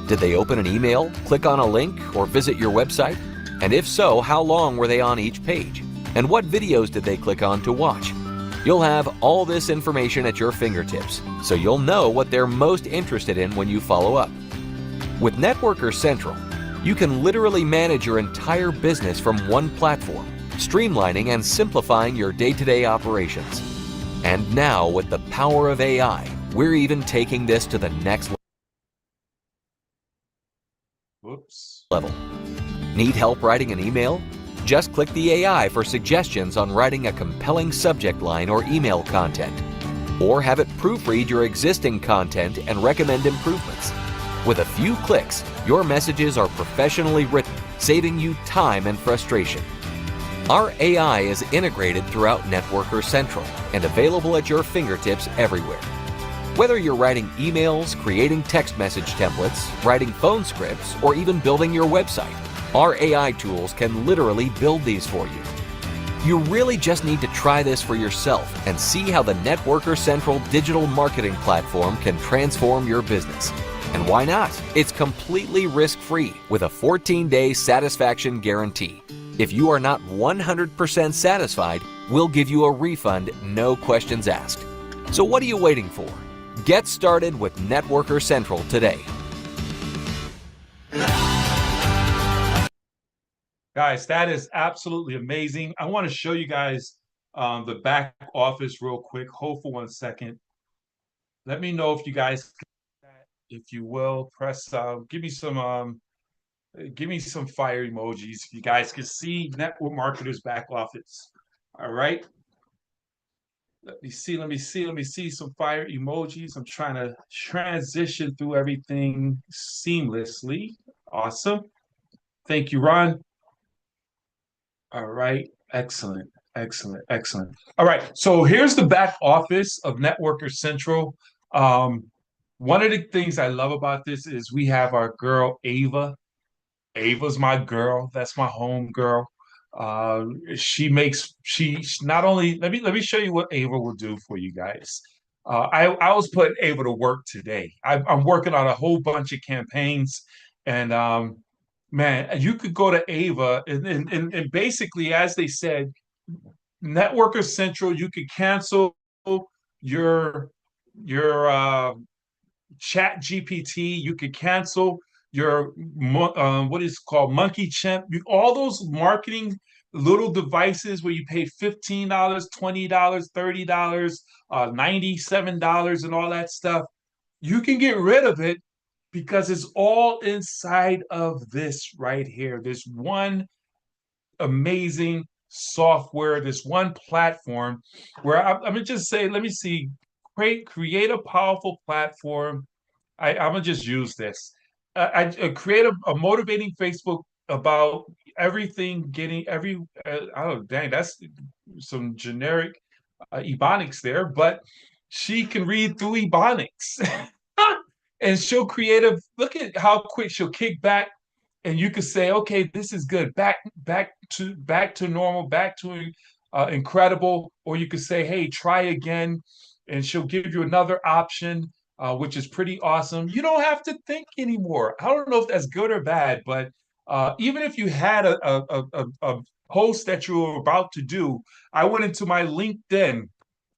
Did they open an email, click on a link, or visit your website? And if so, how long were they on each page? And what videos did they click on to watch? You'll have all this information at your fingertips, so you'll know what they're most interested in when you follow up. With Networker Central, you can literally manage your entire business from one platform, streamlining and simplifying your day-to-day operations. And now, with the power of AI, we're even taking this to the next level. Need help writing an email? Just click the AI for suggestions on writing a compelling subject line or email content. Or have it proofread your existing content and recommend improvements. With a few clicks, your messages are professionally written, saving you time and frustration. Our AI is integrated throughout Networker Central and available at your fingertips everywhere. Whether you're writing emails, creating text message templates, writing phone scripts, or even building your website, our AI tools can literally build these for you. You really just need to try this for yourself and see how the Networker Central digital marketing platform can transform your business. And why not? It's completely risk-free with a 14-day satisfaction guarantee. If you are not 100% satisfied, we'll give you a refund, no questions asked. So what are you waiting for? Get started with Networker Central today. Guys, that is absolutely amazing. I want to show you guys the back office real quick. Hold for 1 second. Let me know if you guys, if you will, press, give me some fire emojis if you guys can see Network Marketers back office. All right. Let me see some fire emojis. I'm trying to transition through everything seamlessly. Awesome. Thank you, Ron. All right. Excellent. All right. So here's the back office of Networker Central. One of the things I love about this is we have our girl, Ava. Ava's my girl. That's my home girl. She not only, let me show you what Ava will do for you guys. I was putting Ava to work today. I'm working on a whole bunch of campaigns, and man, you could go to Ava and basically, as they said, Networker Central, you could cancel your Chat GPT, you could cancel your what is called Monkey Chimp, all those marketing little devices where you pay $15, $20, $30, $97 and all that stuff. You can get rid of it because it's all inside of this right here. This one amazing software, this one platform where I'm gonna just say, let me see, create a powerful platform. I'm gonna just use this. I create a motivating Facebook about everything, getting every. Oh dang, that's some generic ebonics there, but she can read through ebonics, and she'll create a. Look at how quick she'll kick back, and you could say, okay, this is good. Back to normal, back to incredible, or you could say, hey, try again, and she'll give you another option. Which is pretty awesome. You don't have to think anymore. I don't know if that's good or bad, but even if you had a post that you were about to do, I went into my LinkedIn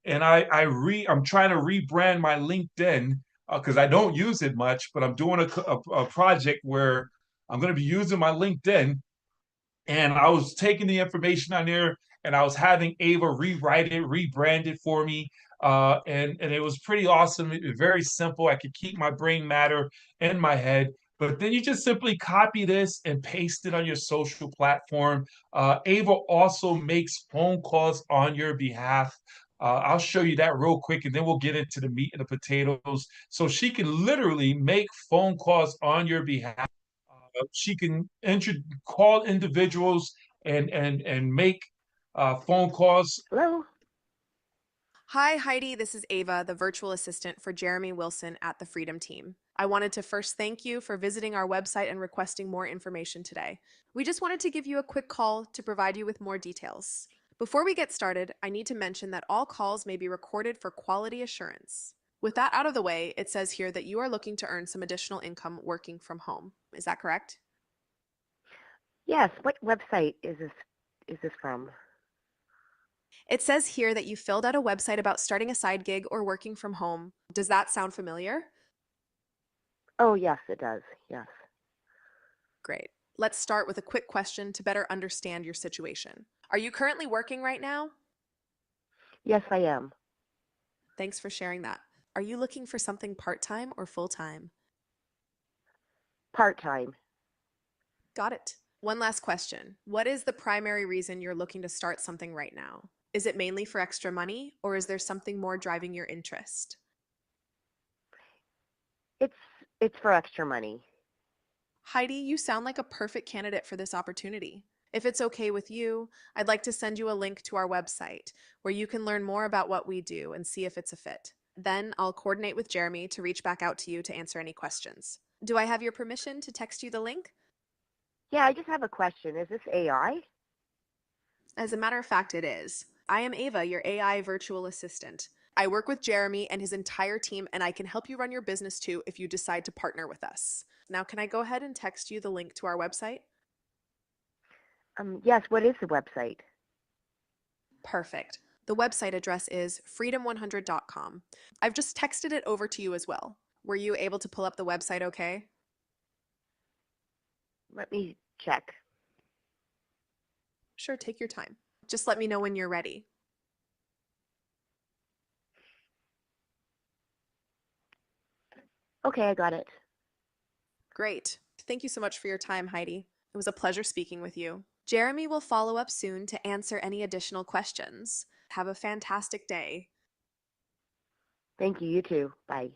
and I'm trying to rebrand my LinkedIn because I don't use it much, but I'm doing a project where I'm going to be using my LinkedIn, and I was taking the information on there and I was having Ava rewrite it, rebrand it for me. And it was pretty awesome. It was very simple. I could keep my brain matter in my head. But then you just simply copy this and paste it on your social platform. Ava also makes phone calls on your behalf. I'll show you that real quick, and then we'll get into the meat and the potatoes. So she can literally make phone calls on your behalf. She can call individuals and make phone calls. Hello. Hi, Heidi. This is Ava, the virtual assistant for Jeremy Wilson at the Freedom Team. I wanted to first thank you for visiting our website and requesting more information today. We just wanted to give you a quick call to provide you with more details. Before we get started, I need to mention that all calls may be recorded for quality assurance. With that out of the way, it says here that you are looking to earn some additional income working from home. Is that correct? Yes. What website is this from? It says here that you filled out a website about starting a side gig or working from home. Does that sound familiar? Oh, yes, it does. Yes. Great. Let's start with a quick question to better understand your situation. Are you currently working right now? Yes, I am. Thanks for sharing that. Are you looking for something part-time or full-time? Part-time. Got it. One last question. What is the primary reason you're looking to start something right now? Is it mainly for extra money, or is there something more driving your interest? It's for extra money. Heidi, you sound like a perfect candidate for this opportunity. If it's okay with you, I'd like to send you a link to our website where you can learn more about what we do and see if it's a fit. Then I'll coordinate with Jeremy to reach back out to you to answer any questions. Do I have your permission to text you the link? Yeah, I just have a question. Is this AI? As a matter of fact, it is. I am Ava, your AI virtual assistant. I work with Jeremy and his entire team, and I can help you run your business too if you decide to partner with us. Now, can I go ahead and text you the link to our website? Yes, what is the website? Perfect. The website address is freedom100.com. I've just texted it over to you as well. Were you able to pull up the website okay? Let me check. Sure, take your time. Just let me know when you're ready. Okay, I got it. Great. Thank you so much for your time, Heidi. It was a pleasure speaking with you. Jeremy will follow up soon to answer any additional questions. Have a fantastic day. Thank you. You too. Bye.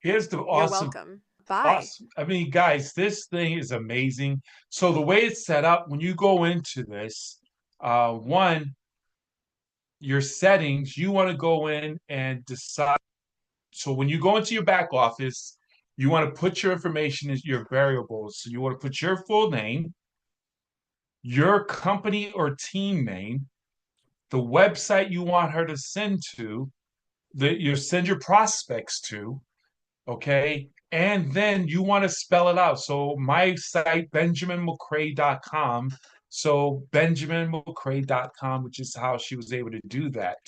Here's the You're awesome. welcome. Bye. Awesome. I mean, guys, this thing is amazing. So the way it's set up, when you go into this, one, your settings, you want to go in and decide. So when you go into your back office, you want to put your information as your variables. So you want to put your full name, your company or team name, the website you want her to send to, that you send your prospects to, okay? And then you want to spell it out. So my site, benjaminmccray.com. So benjaminmccray.com, which is how she was able to do that.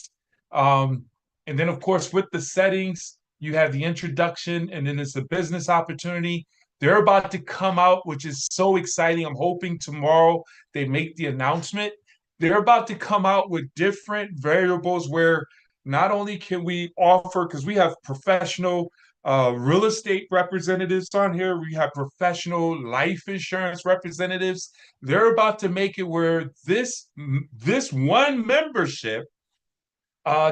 And then, of course, with the settings, you have the introduction, and then it's the business opportunity. They're about to come out, which is so exciting. I'm hoping tomorrow they make the announcement. They're about to come out with different variables where not only can we offer, because we have professional real estate representatives on here, we have professional life insurance representatives. They're about to make it where this one membership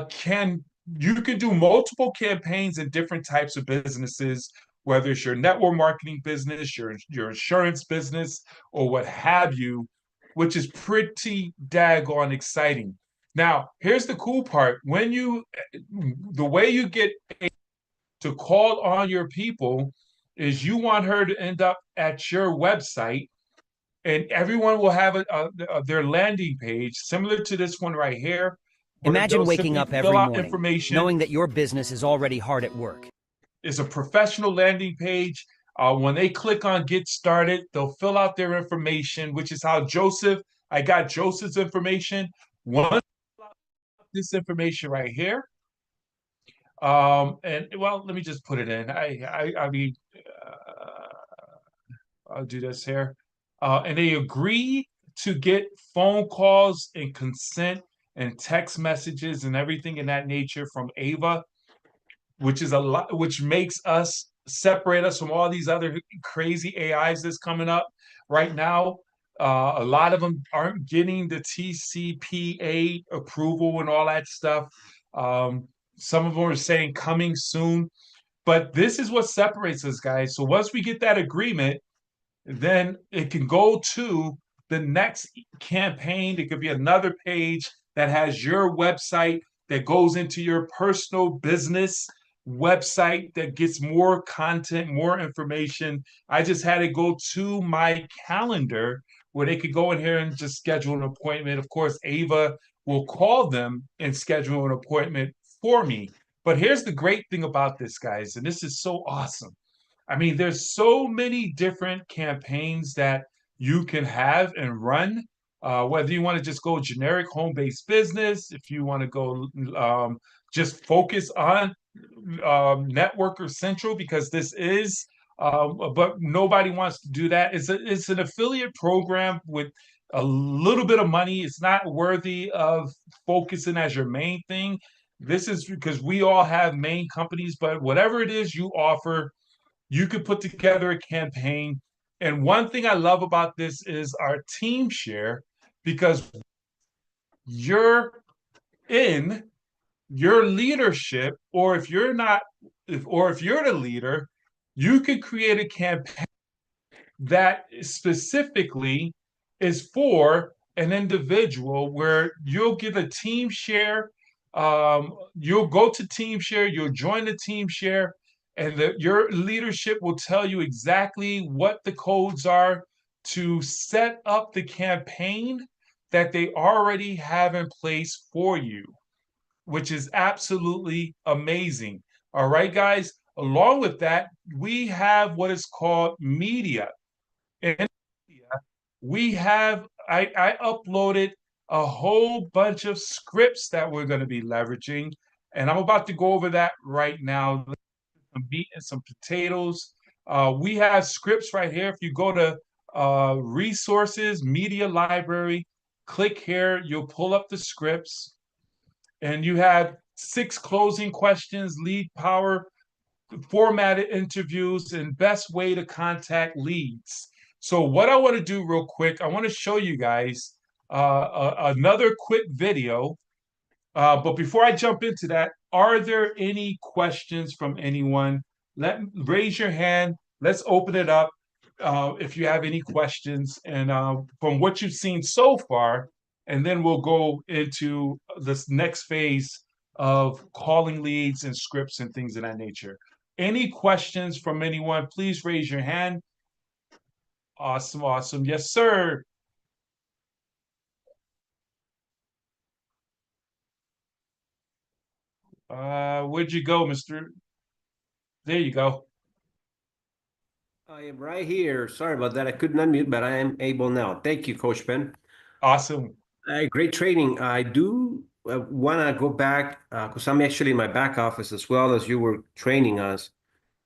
can you can do multiple campaigns in different types of businesses, whether it's your network marketing business, your insurance business, or what have you, which is pretty daggone exciting. Now, here's the cool part. The way you get to call on your people is you want her to end up at your website, and everyone will have their landing page similar to this one right here. Imagine waking up every morning knowing that your business is already hard at work. It's a professional landing page. When they click on Get Started, they'll fill out their information, which is how I got Joseph's information. Once this information right here, and well, let me just put it in. I mean, I'll do this here. And they agree to get phone calls and consent and text messages and everything in that nature from Ava, which is a lot, which makes us separate us from all these other crazy AIs that's coming up right now. A lot of them aren't getting the TCPA approval and all that stuff. Some of them are saying coming soon, but this is what separates us, guys. So once we get that agreement, then it can go to the next campaign. It could be another page that has your website that goes into your personal business website that gets more content, more information. I just had it go to my calendar where they could go in here and just schedule an appointment. Of course, Ava will call them and schedule an appointment for me. But here's the great thing about this, guys, and this is so awesome. I mean, there's so many different campaigns that you can have and run. Whether you want to just go generic home-based business, if you want to go just focus on Networker Central, because this is, but nobody wants to do that. It's an affiliate program with a little bit of money. It's not worthy of focusing as your main thing. This is because we all have main companies, but whatever it is you offer, you could put together a campaign. And one thing I love about this is our team share, because you're in your leadership, or if you're not, if you're the leader, you could create a campaign that specifically is for an individual where you'll give a team share. You'll go to team share, you'll join the team share, and your leadership will tell you exactly what the codes are to set up the campaign that they already have in place for you, which is absolutely amazing. All right, guys. Along with that, we have what is called media. And we have, I uploaded a whole bunch of scripts that we're going to be leveraging, and I'm about to go over that right now. Some meat and some potatoes. We have scripts right here. If you go to resources, media library, click here, you'll pull up the scripts, and you have 6 closing questions, lead power, formatted interviews, and best way to contact leads. So what I want to do real quick, I want to show you guys another quick video. But before I jump into that, are there any questions from anyone? Raise your hand. Let's open it up if you have any questions, and from what you've seen so far, and then we'll go into this next phase of calling leads and scripts and things of that nature. Any questions from anyone? Please raise your hand. Awesome, awesome. Yes, sir. Where'd you go, Mr.? There you go. I am right here. Sorry about that. I couldn't unmute, but I am able now. Thank you, Coach Ben. Awesome. Great training. I do want to go back because I'm actually in my back office as well as you were training us.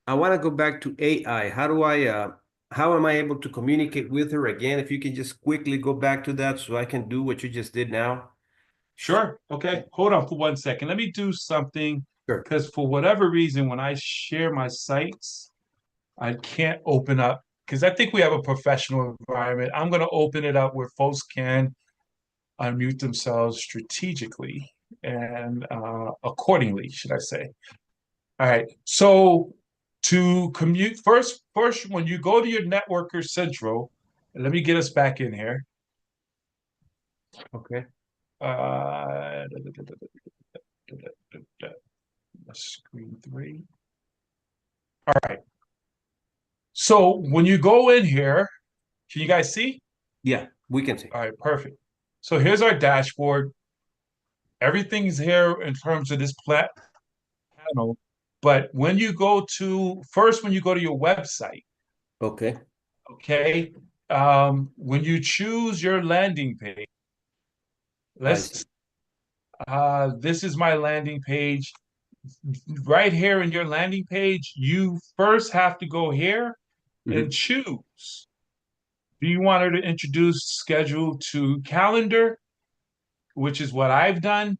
I want to go back to AI. How am I able to communicate with her again? If you can just quickly go back to that so I can do what you just did now. Sure. Okay. Hold on for 1 second. Let me do something, Sure. because for whatever reason, when I share my sites, I can't open up, because I think we have a professional environment. I'm going to open it up where folks can unmute themselves strategically and accordingly, should I say. All right. So to commute first, when you go to your Networker Central, let me get us back in here. Okay. Screen 3. All right. So when you go in here, can you guys see? Yeah, we can see. All right, perfect. So here's our dashboard. Everything's here in terms of this panel. But when you go to your website, Okay. okay, when you choose your landing page, this is my landing page. Right here in your landing page, you first have to go here and choose. Do you want her to introduce schedule to calendar, which is what I've done?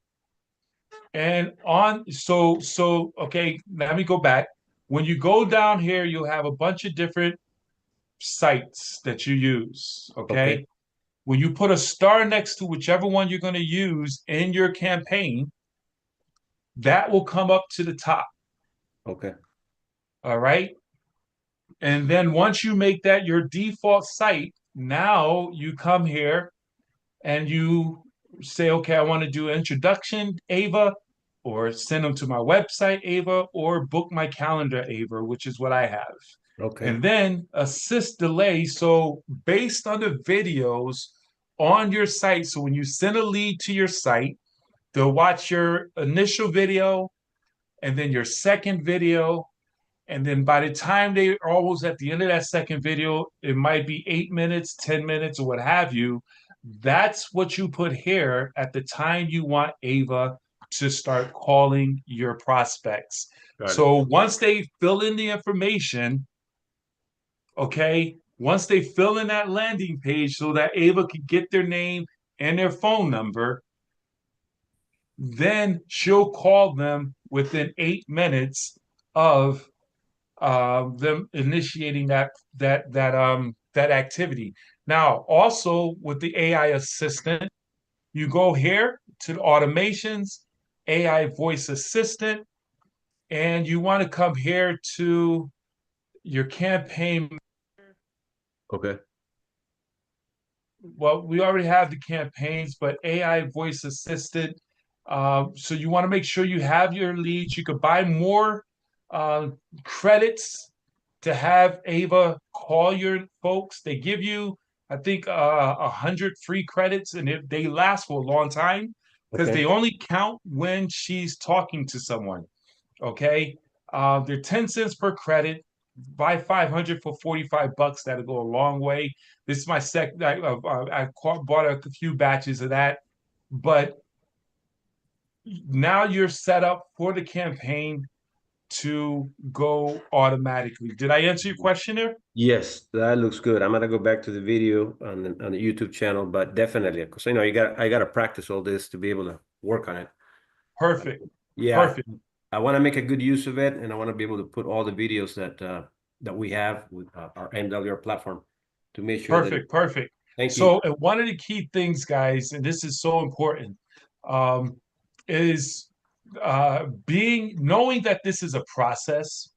And okay, let me go back. when you go down here, you'll have a bunch of different sites that you use. Okay. When you put a star next to whichever one you're going to use in your campaign, that will come up to the top. Okay. All right. And then once you make that your default site, now you come here and you say, okay, I want to do introduction, Ava, or send them to my website, Ava, or book my calendar, Ava, which is what I have. Okay. And then assist delay. So based on the videos on your site, so when you send a lead to your site, they'll watch your initial video and then your second video. And then by the time they are almost at the end of that second video, it might be 8 minutes, 10 minutes, or what have you. That's what you put here at the time you want Ava to start calling your prospects. So once they fill in the information, okay, once they fill in that landing page so that Ava can get their name and their phone number, then she'll call them within 8 minutes of them initiating that activity. Now, also with the AI assistant, you go here to the automations, AI voice assistant, and you want to come here to your campaign. Okay. Well, we already have the campaigns, but AI voice assistant. So you want to make sure you have your leads. You could buy more credits to have Ava call your folks. They give you, I think, 100 free credits, and they last for a long time because they only count when she's talking to someone. Okay, they're 10 cents per credit. Buy 500 for $45. That'll go a long way. This is my second. I bought a few batches of that, but now you're set up for the campaign to go automatically. Did I answer your question there? Yes, that looks good. I'm gonna go back to the video on the YouTube channel, but definitely, because I gotta practice all this to be able to work on it. Perfect. Yeah, Perfect. I want to make a good use of it, and I want to be able to put all the videos that we have with our MWR platform to make sure that. Perfect. Thank you. So one of the key things, guys, and this is so important, is knowing that this is a process.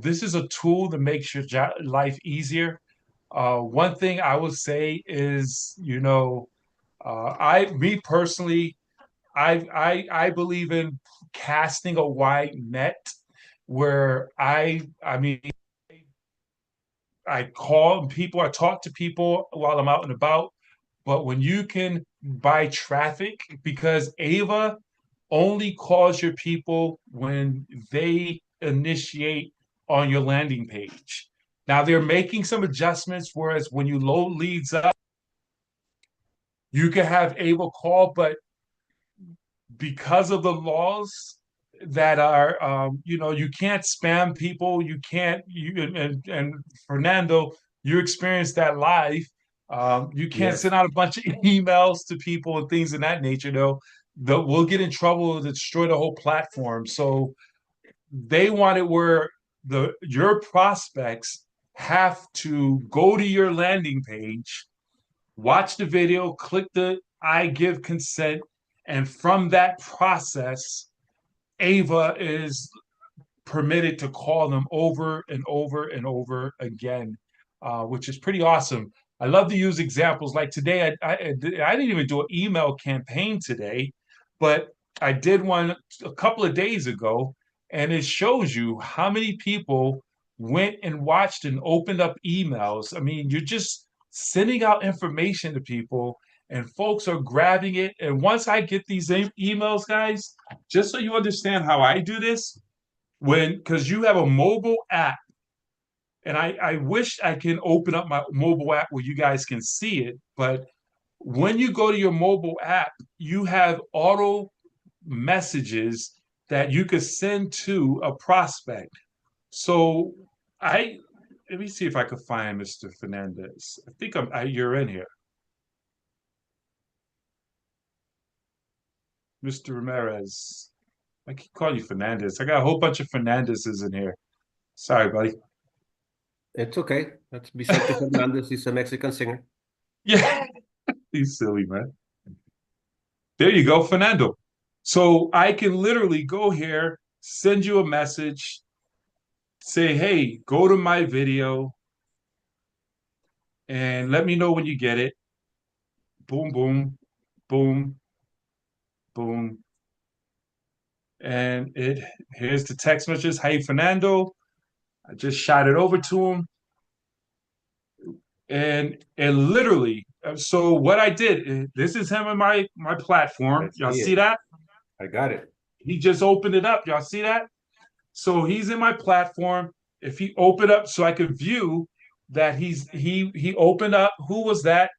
This is a tool that makes your life easier. One thing I will say is, me personally, I believe in casting a wide net where I mean, I call people, I talk to people while I'm out and about. But when you can buy traffic, because Ava only calls your people when they initiate on your landing page. Now they're making some adjustments, whereas when you load leads up, you can have Ava call, but because of the laws that are, you can't spam people. You can't, and Fernando, you experienced that live. You can't send out a bunch of emails to people and things of that nature, though. We'll get in trouble to destroy the whole platform. So they want it where your prospects have to go to your landing page, watch the video, click the I give consent, and from that process, Ava is permitted to call them over and over and over again, which is pretty awesome. I love to use examples like today. I didn't even do an email campaign today, but I did one a couple of days ago, and it shows you how many people went and watched and opened up emails. I mean, you're just sending out information to people, and folks are grabbing it. And once I get these emails, guys, just so you understand how I do this, because you have a mobile app, and I wish I can open up my mobile app where you guys can see it, but when you go to your mobile app, you have auto messages that you could send to a prospect. So let me see if I could find Mr. Fernandez. I think you're in here. Mr. Ramirez. I keep calling you Fernandez. I got a whole bunch of Fernandezes in here. Sorry, buddy. It's okay. That's Vicente Fernandez. He's a Mexican singer. Yeah, he's silly, man. There you go, Fernando. So I can literally go here, send you a message, say, hey, go to my video and let me know when you get it. Boom, boom, boom, boom. And here's the text messages. Hey, Fernando. I just shot it over to him. And literally, so what I did, this is him in my platform. Y'all see that? I got it. He just opened it up. Y'all see that? So he's in my platform. If he opened up so I could view that he opened up, who was that?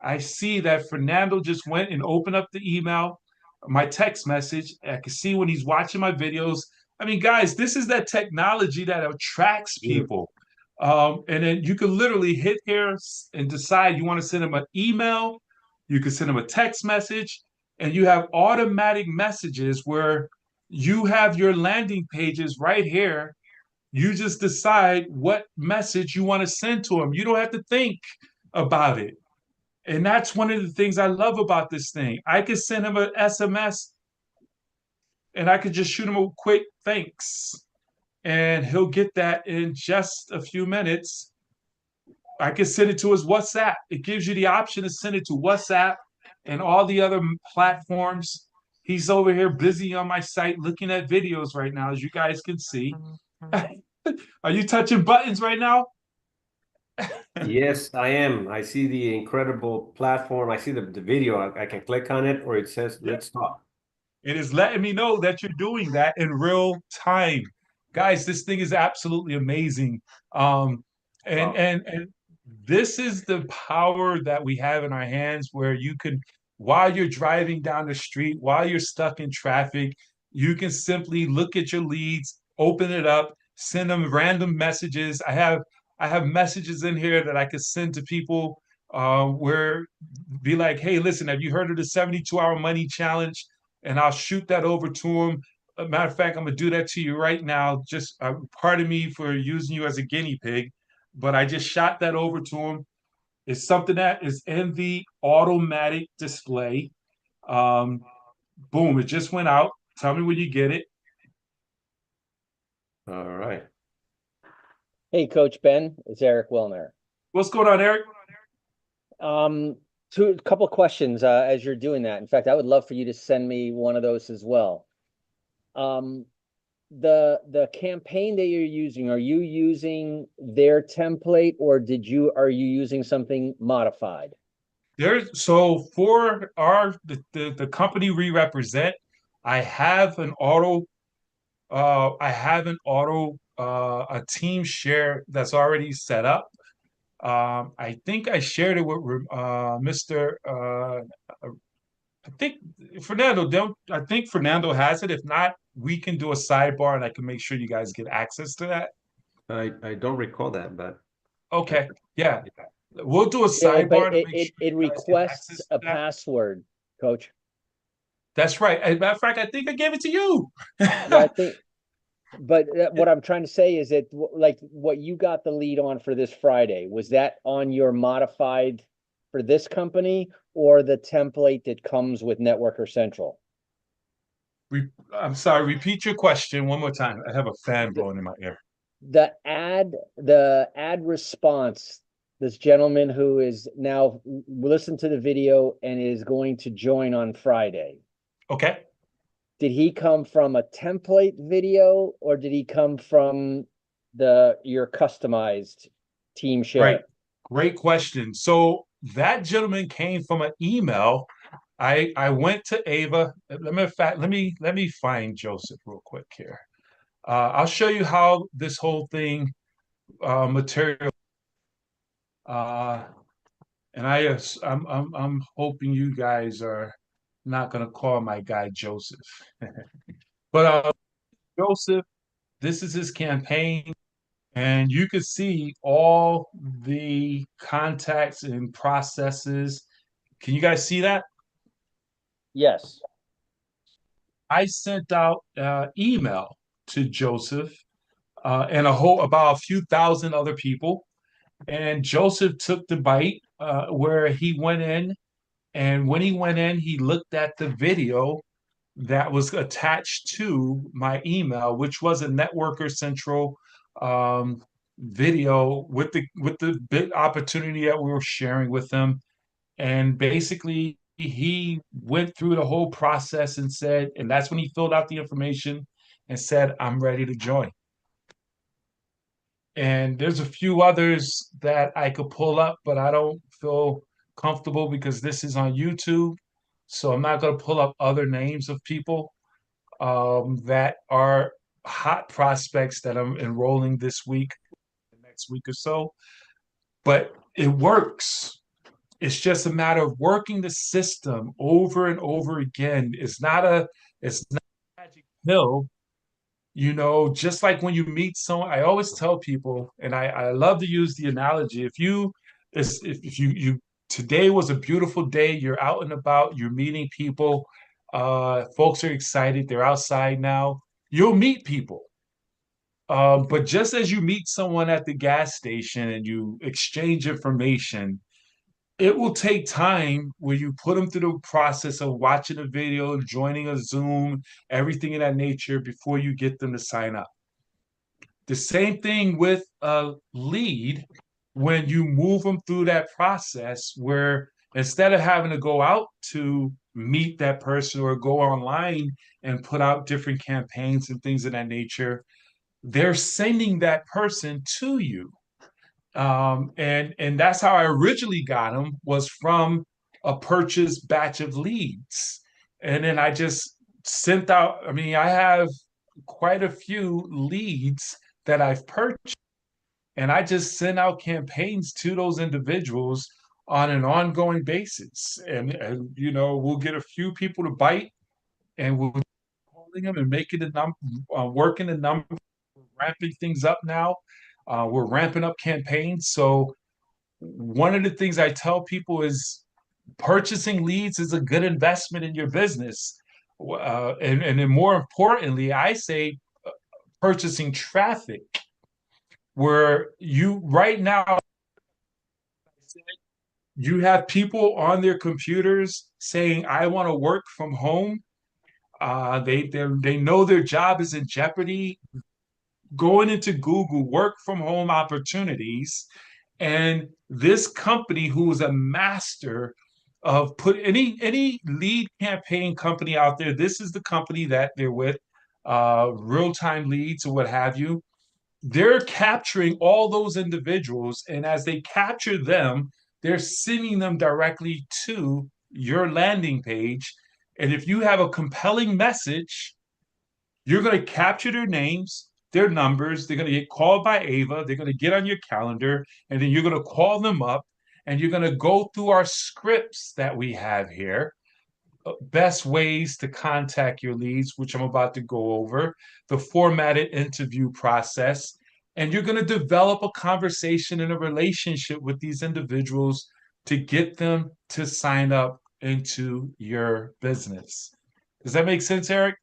I see that Fernando just went and opened up the email, my text message. I can see when he's watching my videos. I mean, guys, this is that technology that attracts people. And then you can literally hit here and decide you want to send them an email, you can send them a text message, and you have automatic messages where you have your landing pages right here. You just decide what message you want to send to them. You don't have to think about it. And that's one of the things I love about this thing. I could send him an SMS and I could just shoot him a quick thanks. And he'll get that in just a few minutes. I can send it to his WhatsApp. It gives you the option to send it to WhatsApp and all the other platforms. He's over here busy on my site looking at videos right now, as you guys can see. Are you touching buttons right now? Yes, I am. I see the incredible platform. I see the video. I can click on it or it says, let's talk. It is letting me know that you're doing that in real time. Guys, this thing is absolutely amazing. And this is the power that we have in our hands where you can, while you're driving down the street, while you're stuck in traffic, you can simply look at your leads, open it up, send them random messages. I have messages in here that I could send to people where be like, hey, listen, have you heard of the 72-hour money challenge? And I'll shoot that over to them. Matter of fact, I'm gonna do that to you right now. Just pardon me for using you as a guinea pig, but I just shot that over to him. It's something that is in the automatic display. Um, Boom! It just went out. Tell me when you get it. All right. Hey, Coach Ben, it's Eric Wilner. What's going on, Eric? A couple questions as you're doing that. In fact, I would love for you to send me one of those as well. The campaign that you're using, are you using their template or are you using something modified? So for the company we represent, I have an a team share that's already set up. I think I shared it with Mr. I think I think Fernando has it. If not, we can do a sidebar and I can make sure you guys get access to that. I don't recall that, but okay, yeah, we'll do a sidebar. It requests a password, Coach. That's right. As a matter of fact, I think I gave it to you. I think. But what I'm trying to say is that, like, what you got the lead on for this Friday, was that on your modified for this company or the template that comes with Networker Central? I'm sorry, repeat your question one more time. I have a fan blowing in my ear. The ad response, this gentleman who is now listened to the video and is going to join on Friday. Okay. Did he come from a template video or did he come from your customized team share? Right. Great question. So that gentleman came from an email. I went to Ava. Let me find Joseph real quick here. I'll show you how this whole thing material. And I'm hoping you guys are not going to call my guy Joseph. But Joseph, this is his campaign, and you can see all the contacts and processes. Can you guys see that? Yes. I sent out email to Joseph and about a few thousand other people. And Joseph took the bite where he went in. And when he went in, he looked at the video that was attached to my email, which was a Networker Central video with the big opportunity that we were sharing with them. And basically, he went through the whole process and said, and that's when he filled out the information and said, "I'm ready to join." And there's a few others that I could pull up, but I don't feel comfortable because this is on YouTube. So I'm not going to pull up other names of people that are hot prospects that I'm enrolling this week, the next week or so. But it works. It's just a matter of working the system over and over again. It's not a magic pill. Just like when you meet someone, I always tell people, and I love to use the analogy. If you today was a beautiful day, you're out and about, you're meeting people, folks are excited, they're outside now. You'll meet people. But just as you meet someone at the gas station and you exchange information, it will take time where you put them through the process of watching a video, joining a Zoom, everything of that nature before you get them to sign up. The same thing with a lead when you move them through that process where instead of having to go out to meet that person or go online and put out different campaigns and things of that nature, they're sending that person to you. And that's how I originally got them, was from a purchased batch of leads. And then I just sent out, I have quite a few leads that I've purchased, and I just send out campaigns to those individuals on an ongoing basis. And we'll get a few people to bite, and we'll calling them and making the number, working the number, ramping things up now. We're ramping up campaigns. So one of the things I tell people is purchasing leads is a good investment in your business. And then more importantly, I say purchasing traffic, where you right now, you have people on their computers saying, "I want to work from home." They know their job is in jeopardy. Going into Google, work from home opportunities, and this company, who is a master of put any lead campaign company out there, this is the company that they're with, real-time leads or what have you. They're capturing all those individuals, and as they capture them, they're sending them directly to your landing page. And if you have a compelling message, you're going to capture their names, their numbers. They're going to get called by Ava. They're going to get on your calendar, and then you're going to call them up, and you're going to go through our scripts that we have here. Best ways to contact your leads, which I'm about to go over, the formatted interview process, and you're going to develop a conversation and a relationship with these individuals to get them to sign up into your business. Does that make sense, Eric?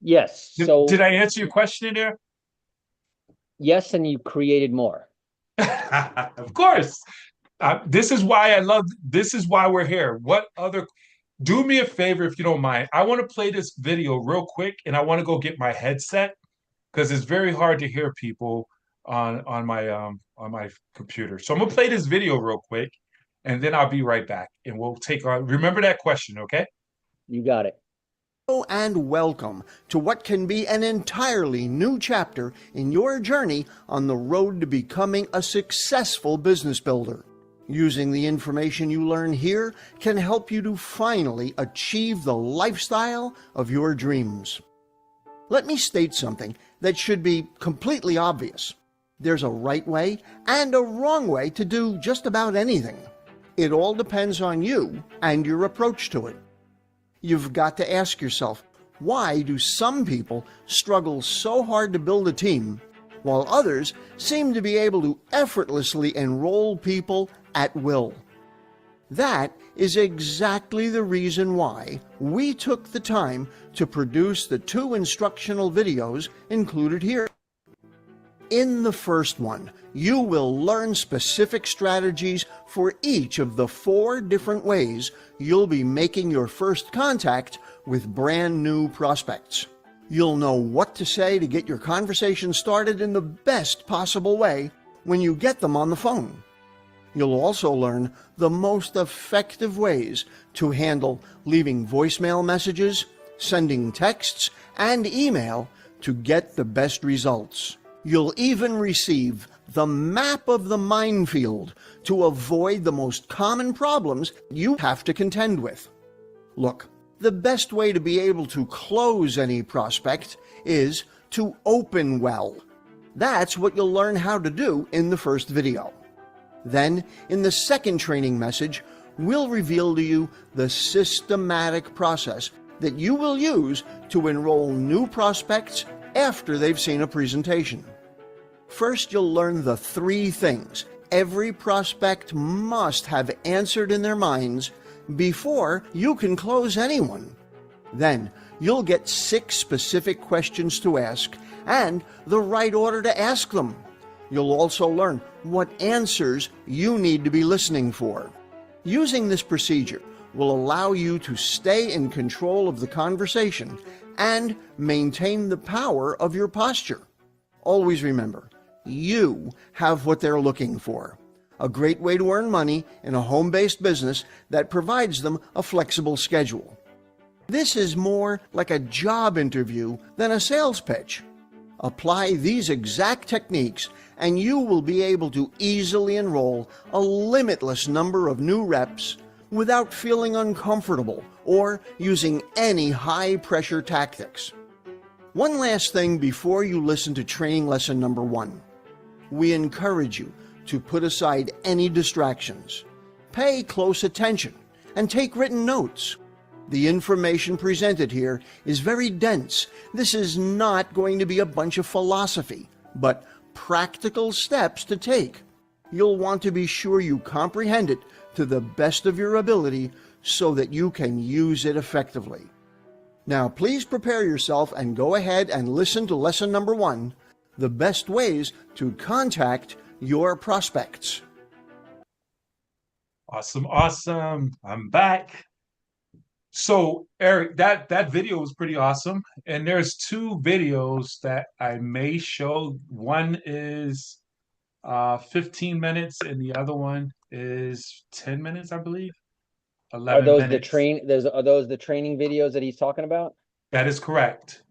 Yes. So did I answer your question in there? Yes, and you created more. Of course. This is why we're here. Do me a favor, if you don't mind. I want to play this video real quick, and I want to go get my headset because it's very hard to hear people on my computer. So I'm gonna play this video real quick, and then I'll be right back, and we'll take on. Remember that question, okay? You got it. Hello and welcome to what can be an entirely new chapter in your journey on the road to becoming a successful business builder. Using the information you learn here can help you to finally achieve the lifestyle of your dreams. Let me state something that should be completely obvious. There's a right way and a wrong way to do just about anything. It all depends on you and your approach to it. You've got to ask yourself, why do some people struggle so hard to build a team, while others seem to be able to effortlessly enroll people at will? That is exactly the reason why we took the time to produce the 2 instructional videos included here. In the first one, you will learn specific strategies for each of the 4 different ways you'll be making your first contact with brand new prospects. You'll know what to say to get your conversation started in the best possible way when you get them on the phone. You'll also learn the most effective ways to handle leaving voicemail messages, sending texts, and email to get the best results. You'll even receive the map of the minefield to avoid the most common problems you have to contend with. Look, the best way to be able to close any prospect is to open well. That's what you'll learn how to do in the first video. Then, in the second training message, we'll reveal to you the systematic process that you will use to enroll new prospects after they've seen a presentation. First, you'll learn the 3 things every prospect must have answered in their minds before you can close anyone. Then, you'll get 6 specific questions to ask and the right order to ask them. You'll also learn what answers you need to be listening for. Using this procedure will allow you to stay in control of the conversation and maintain the power of your posture. Always remember, you have what they're looking for. A great way to earn money in a home-based business that provides them a flexible schedule. This is more like a job interview than a sales pitch. Apply these exact techniques and you will be able to easily enroll a limitless number of new reps without feeling uncomfortable or using any high-pressure tactics. One last thing before you listen to training lesson number 1. We encourage you to put aside any distractions. Pay close attention and take written notes. The information presented here is very dense. This is not going to be a bunch of philosophy, but practical steps to take. You'll want to be sure you comprehend it to the best of your ability so that you can use it effectively. Now, please prepare yourself and go ahead and listen to lesson number 1, the best ways to contact your prospects. Awesome, awesome. I'm back. So, Eric, that video was pretty awesome. And there's 2 videos that I may show. One is 15 minutes and the other one is 10 minutes, I believe. 11 Are those minutes. are those the training videos that he's talking about? That is correct.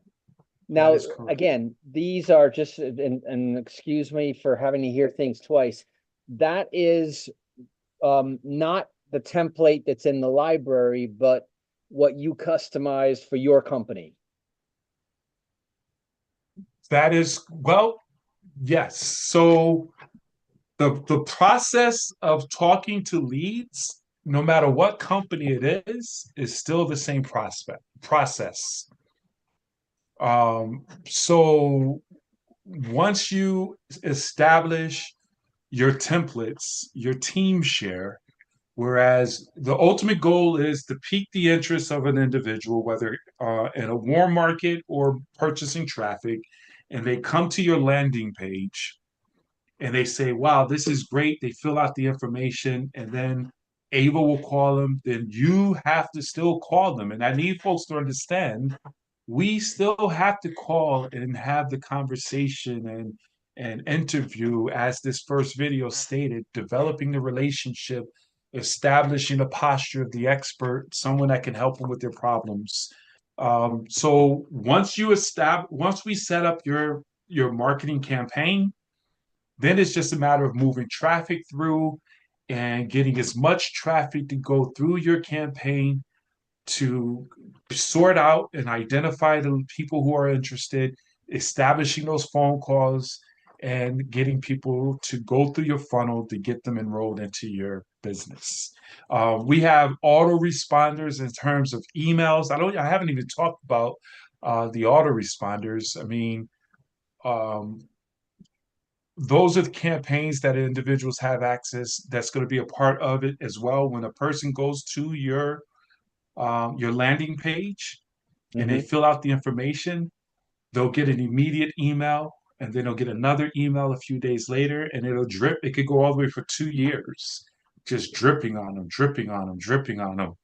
Now, again, these are just, and excuse me for having to hear things twice. That is not the template that's in the library, but what you customize for your company. That is, well, yes. So the process of talking to leads, no matter what company it is still the same process. So once you establish your templates, your team share, whereas the ultimate goal is to pique the interest of an individual, whether in a warm market or purchasing traffic, and they come to your landing page and they say, wow, this is great. They fill out the information and then Ava will call them. Then you have to still call them. And I need folks to understand, we still have to call and have the conversation and interview, as this first video stated, developing the relationship, establishing a posture of the expert, someone that can help them with their problems. So once we set up your marketing campaign, then it's just a matter of moving traffic through and getting as much traffic to go through your campaign to sort out and identify the people who are interested, establishing those phone calls, and getting people to go through your funnel to get them enrolled into your business. We have autoresponders in terms of emails. I haven't even talked about the autoresponders. I mean, those are the campaigns that individuals have access. That's going to be a part of it as well. When a person goes to your landing page and they fill out the information, they'll get an immediate email, and then they'll get another email a few days later, and it'll drip. It could go all the way for 2 years, just dripping on them, dripping on them, dripping on them.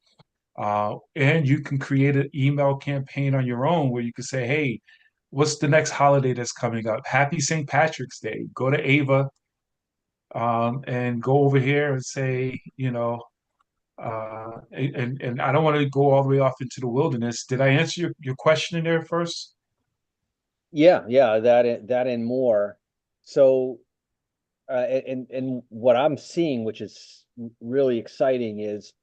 And you can create an email campaign on your own where you can say, hey, what's the next holiday that's coming up? Happy St. Patrick's Day. Go to Ava and go over here and say, and I don't want to go all the way off into the wilderness. Did I answer your question in there first? Yeah, that and more. So, and what I'm seeing, which is really exciting, is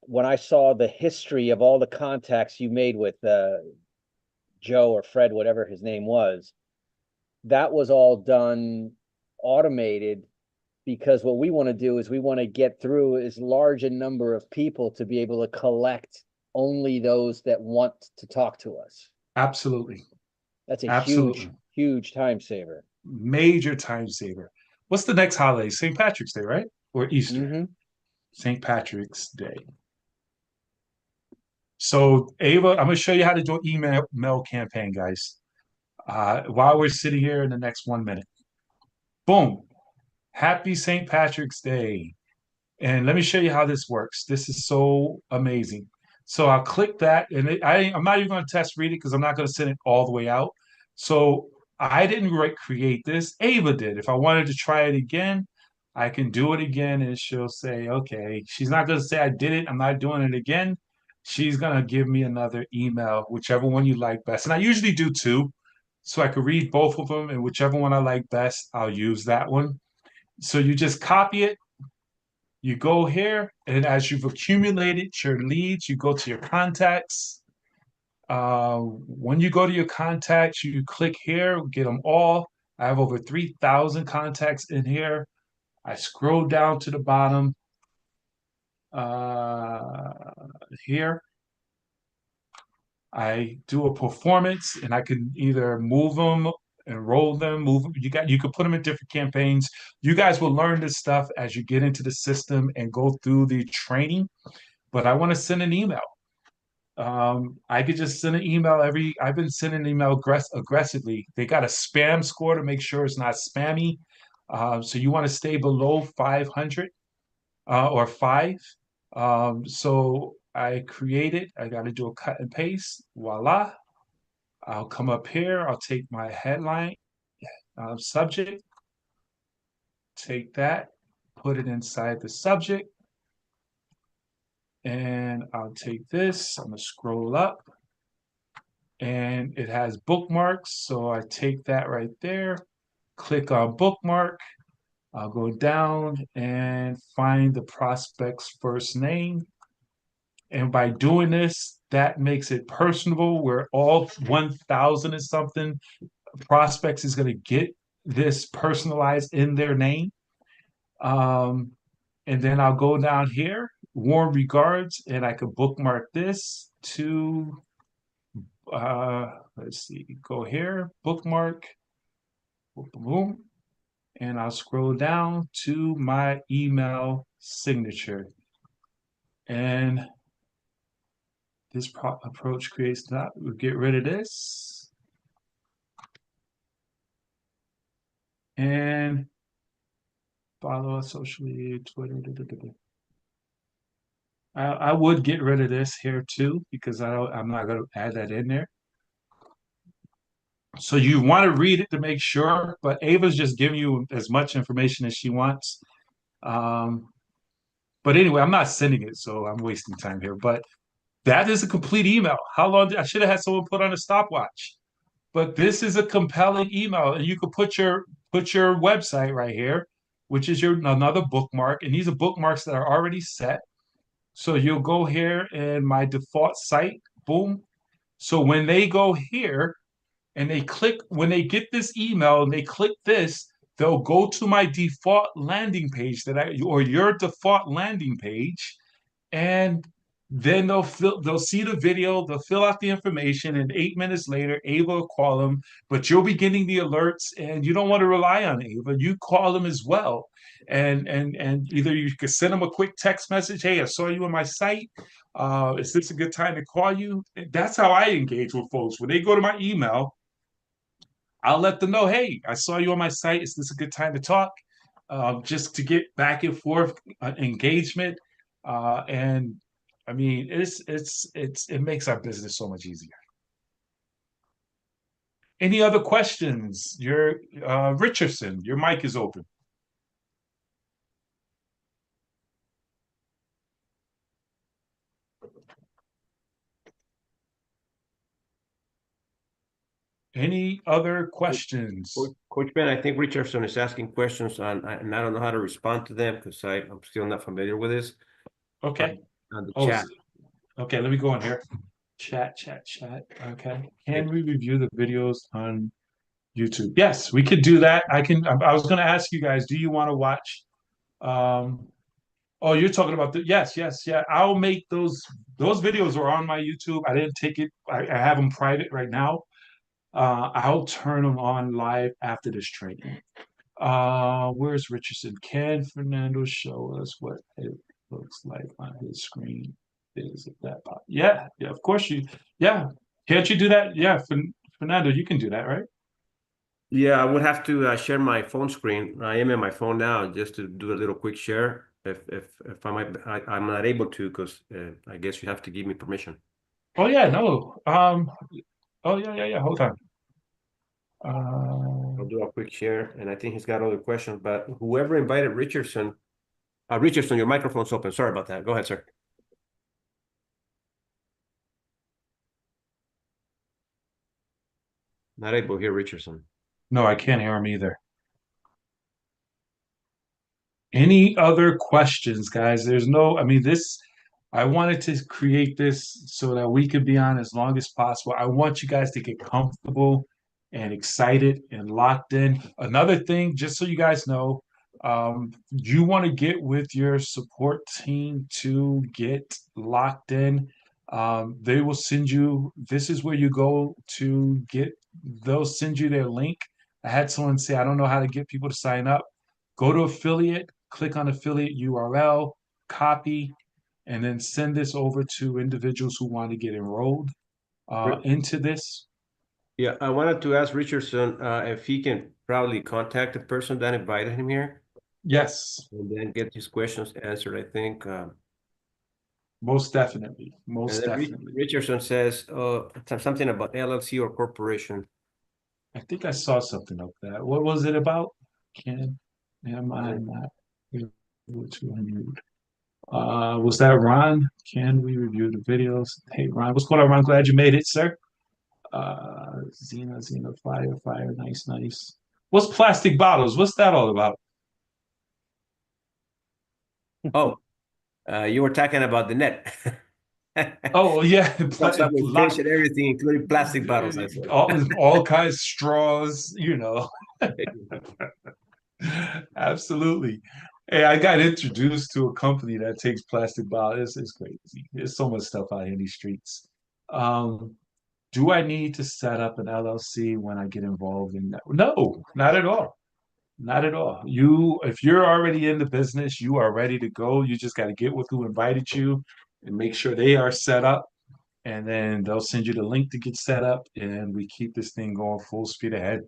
when I saw the history of all the contacts you made with Joe or Fred, whatever his name was, that was all done automated, because what we want to do is we want to get through as large a number of people to be able to collect only those that want to talk to us. Absolutely. That's a huge time saver. Major time saver. What's the next holiday? St. Patrick's Day, right? Or Easter? St. Patrick's Day. So, Ava, I'm going to show you how to do an email campaign, guys. While we're sitting here in the next 1 minute. Boom. Happy St. Patrick's Day. And let me show you how this works. This is so amazing. So I'll click that, and I'm not even going to test read it because I'm not going to send it all the way out. So I didn't create this. Ava did. If I wanted to try it again, I can do it again, and she'll say, okay. She's not going to say I did it. I'm not doing it again. She's going to give me another email, whichever one you like best. And I usually do two, so I could read both of them, and whichever one I like best, I'll use that one. So you just copy it. You go here, and as you've accumulated your leads, you go to your contacts. When you go to your contacts, you click here, get them all. I have over 3,000 contacts in here. I scroll down to the bottom here. I do a performance, and I can either move them, enroll them, move them. You could put them in different campaigns. You guys will learn this stuff as you get into the system and go through the training. But I want to send an email. I could just send an email I've been sending an email aggressively. They got a spam score to make sure it's not spammy. So you want to stay below 500 or 5. So I create it. I got to do a cut and paste. Voila. I'll come up here. I'll take my headline, subject, take that, put it inside the subject. And I'll take this. I'm going to scroll up. And it has bookmarks. So I take that right there, click on bookmark. I'll go down and find the prospect's first name. And by doing this, that makes it personable, where all 1,000 and something prospects is going to get this personalized in their name. And then I'll go down here, warm regards, and I can bookmark this to, let's see, go here, bookmark, boom, boom, and I'll scroll down to my email signature. And this approach creates that. We'll get rid of this. And follow us socially, Twitter. I would get rid of this here too, because I'm not going to add that in there. So you want to read it to make sure, but Ava's just giving you as much information as she wants. But anyway, I'm not sending it, so I'm wasting time here. But that is a complete email. How long? I should have had someone put on a stopwatch. But this is a compelling email, and you could put your website right here, which is another bookmark. And these are bookmarks that are already set. So you'll go here and my default site, boom. So when they go here and they click, when they get this email and they click this, they'll go to my default landing page or your default landing page, and Then they'll see the video, they'll fill out the information, and 8 minutes later, Ava will call them. But you'll be getting the alerts, and you don't want to rely on Ava. You call them as well, and either you could send them a quick text message, "Hey, I saw you on my site. Is this a good time to call you?" That's how I engage with folks. When they go to my email, I'll let them know, "Hey, I saw you on my site. Is this a good time to talk?" Just to get back and forth engagement, and I mean, it makes our business so much easier. Any other questions? Richardson, your mic is open. Any other questions? Coach Ben, I think Richardson is asking questions and I don't know how to respond to them because I'm still not familiar with this. Okay. On the chat. Okay, let me go in here. Chat. Okay. Can we review the videos on YouTube? Yes, we could do that. I was going to ask you guys, do you want to watch? Oh, you're talking about yes. Yeah. I'll make those videos are on my YouTube. I didn't take it. I have them private right now. I'll turn them on live after this training. Where's Richardson? Can Fernando show us what it looks like on his screen? Is it that pop? Yeah, of course yeah. Can't you do that? Yeah, Fernando, you can do that, right? Yeah, I would have to share my phone screen. I am in my phone now just to do a little quick share. If I'm not able to, because I guess you have to give me permission. Oh yeah, no. Oh yeah. Hold on. I'll do a quick share, and I think he's got other questions. But whoever invited Richardson, Richardson, your microphone's open. Sorry about that. Go ahead, sir. Not able to hear Richardson. No, I can't hear him either. Any other questions, guys? I wanted to create this so that we could be on as long as possible. I want you guys to get comfortable and excited and locked in. Another thing, just so you guys know, you want to get with your support team to get locked in. They will send you, this is where you go to get, they'll send you their link. I had someone say, I don't know how to get people to sign up. Go to affiliate, click on affiliate URL, copy, and then send this over to individuals who want to get enrolled into this. Yeah, I wanted to ask Richardson if he can probably contact the person that invited him here. Yes. And then get his questions answered, I think. Most definitely. Richardson says something about LLC or corporation. I think I saw something of that. What was it about? Am I not able to unmute? Was that Ron? Can we review the videos? Hey, Ron, what's going on, Ron? Glad you made it, sir. Zena, fire, nice. What's plastic bottles? What's that all about? Oh, you were talking about the net. Oh yeah, everything, including plastic bottles. I said. all kinds of straws, Absolutely. Hey, I got introduced to a company that takes plastic bottles. It's crazy. There's so much stuff out here in these streets. Do I need to set up an LLC when I get involved in that? No, not at all. Not at all. If you're already in the business, you are ready to go. You just got to get with who invited you and make sure they are set up. And then they'll send you the link to get set up, and we keep this thing going full speed ahead.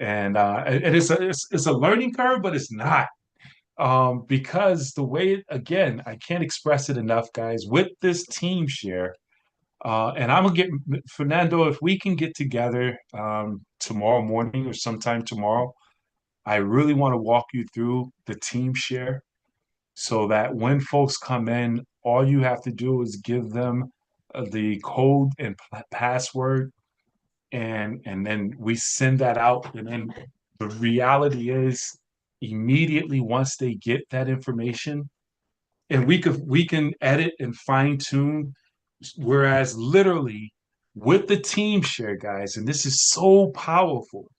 And it's a learning curve, but it's not. Because the way again, I can't express it enough, guys, with this team share. And I'm gonna get Fernando, if we can get together tomorrow morning or sometime tomorrow, I really want to walk you through the team share so that when folks come in, all you have to do is give them the code and password, and then we send that out. And then the reality is, immediately once they get that information, and we can edit and fine tune. Whereas literally with the team share, guys, and this is so powerful.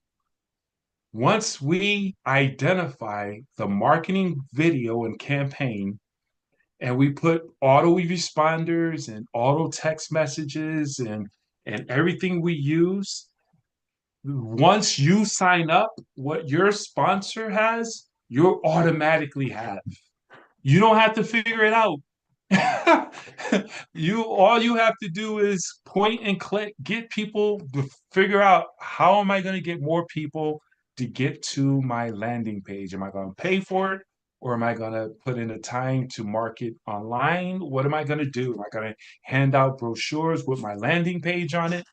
Once we identify the marketing video and campaign, and we put auto responders and auto text messages and everything we use. Once you sign up, what your sponsor has, you automatically have. You don't have to figure it out. All you have to do is point and click, get people to figure out, how am I going to get more people to get to my landing page? Am I going to pay for it, or am I going to put in the time to market online? What am I going to do? Am I going to hand out brochures with my landing page on it?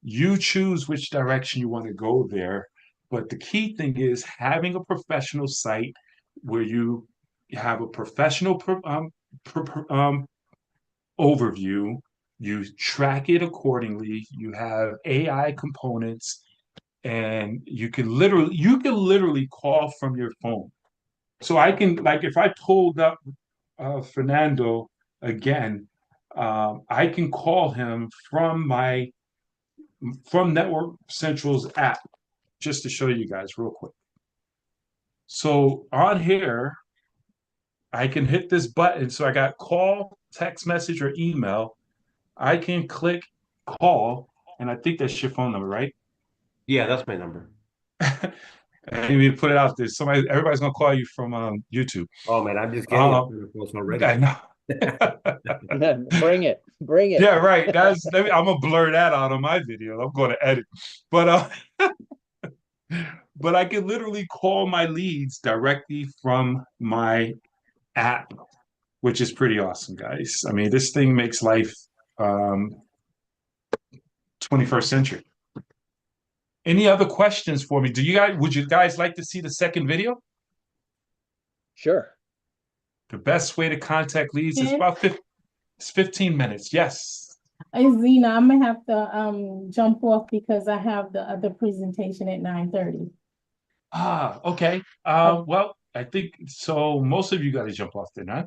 You choose which direction you want to go there. But the key thing is having a professional site where you have a professional overview, you track it accordingly, you have AI components, and you can literally call from your phone. So I can, like, if I pulled up Fernando again, I can call him from Network Central's app, just to show you guys real quick. So on here, I can hit this button. So I got call, text message, or email. I can click call, and I think that's your phone number, right? Yeah, that's my number. And we put it out there. Everybody's gonna call you from YouTube. Oh man, I'm just getting calls already. I know. Bring it. Yeah, right. I'm gonna blur that out on my video. I'm going to edit, but but I can literally call my leads directly from my app, which is pretty awesome, guys. I mean, this thing makes life 21st century. Any other questions for me? Would you guys like to see the second video? Sure. The best way to contact leads is about 15 minutes. Yes. Hey, Zena, I'm gonna have to jump off because I have the other presentation at 9:30. Okay. Well, I think so. Most of you got to jump off then, huh?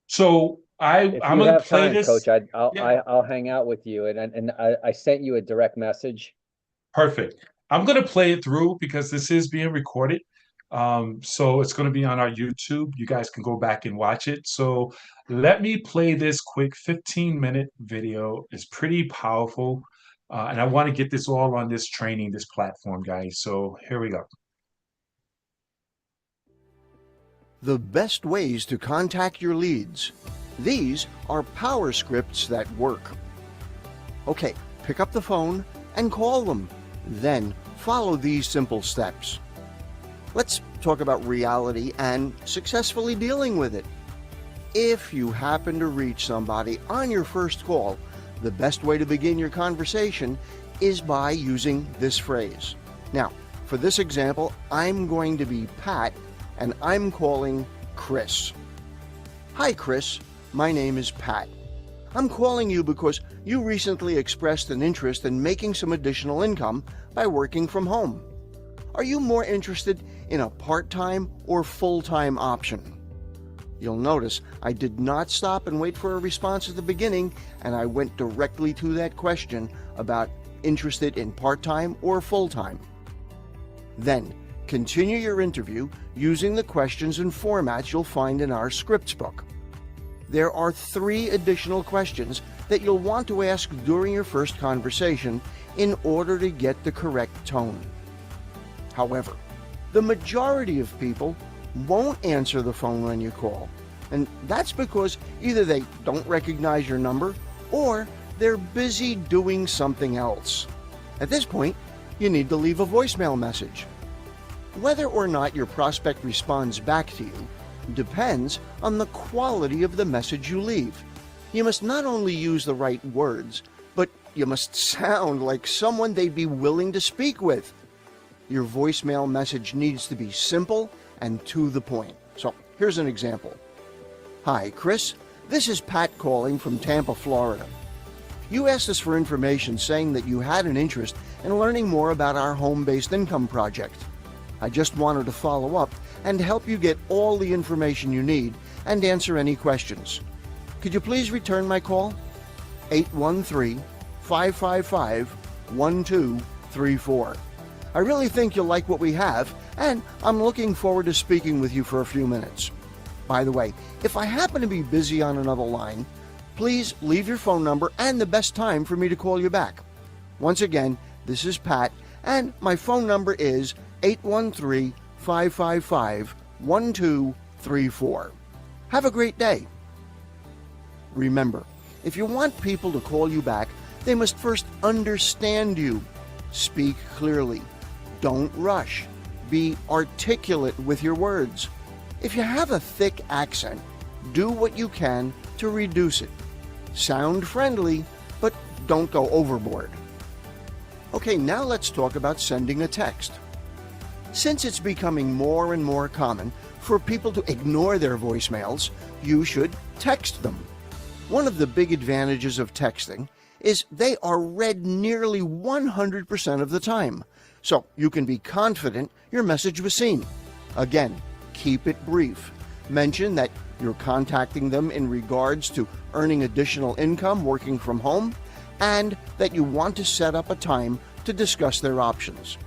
So I'm gonna play this, Coach. I'll hang out with you, and I sent you a direct message. Perfect. I'm gonna play it through because this is being recorded. So it's going to be on our YouTube. You guys can go back and watch it. So let me play this quick 15-minute video. It's pretty powerful. And I want to get this all on this platform, guys. So here we go. The best ways to contact your leads. These are power scripts that work. Okay, pick up the phone and call them. Then follow these simple steps. Let's talk about reality and successfully dealing with it. If you happen to reach somebody on your first call, the best way to begin your conversation is by using this phrase. Now, for this example, I'm going to be Pat, and I'm calling Chris. Hi, Chris. My name is Pat. I'm calling you because you recently expressed an interest in making some additional income by working from home. Are you more interested in a part-time or full-time option? You'll notice I did not stop and wait for a response at the beginning, and I went directly to that question about interested in part-time or full-time. Then, continue your interview using the questions and formats you'll find in our scripts book. There are 3 additional questions that you'll want to ask during your first conversation in order to get the correct tone. However, the majority of people won't answer the phone when you call, and that's because either they don't recognize your number or they're busy doing something else. At this point, you need to leave a voicemail message. Whether or not your prospect responds back to you depends on the quality of the message you leave. You must not only use the right words, but you must sound like someone they'd be willing to speak with. Your voicemail message needs to be simple and to the point. So here's an example. Hi, Chris. This is Pat calling from Tampa, Florida. You asked us for information saying that you had an interest in learning more about our home-based income project. I just wanted to follow up and help you get all the information you need and answer any questions. Could you please return my call? 813-555-1234. I really think you'll like what we have, and I'm looking forward to speaking with you for a few minutes. By the way, if I happen to be busy on another line, please leave your phone number and the best time for me to call you back. Once again, this is Pat, and my phone number is 813-555-1234. Have a great day. Remember, if you want people to call you back, they must first understand you. Speak clearly. Don't rush. Be articulate with your words. If you have a thick accent, do what you can to reduce it. Sound friendly, but don't go overboard. Okay, now let's talk about sending a text. Since it's becoming more and more common for people to ignore their voicemails, you should text them. One of the big advantages of texting is they are read nearly 100% of the time, so you can be confident your message was seen. Again, keep it brief. Mention that you're contacting them in regards to earning additional income working from home, and that you want to set up a time to discuss their options.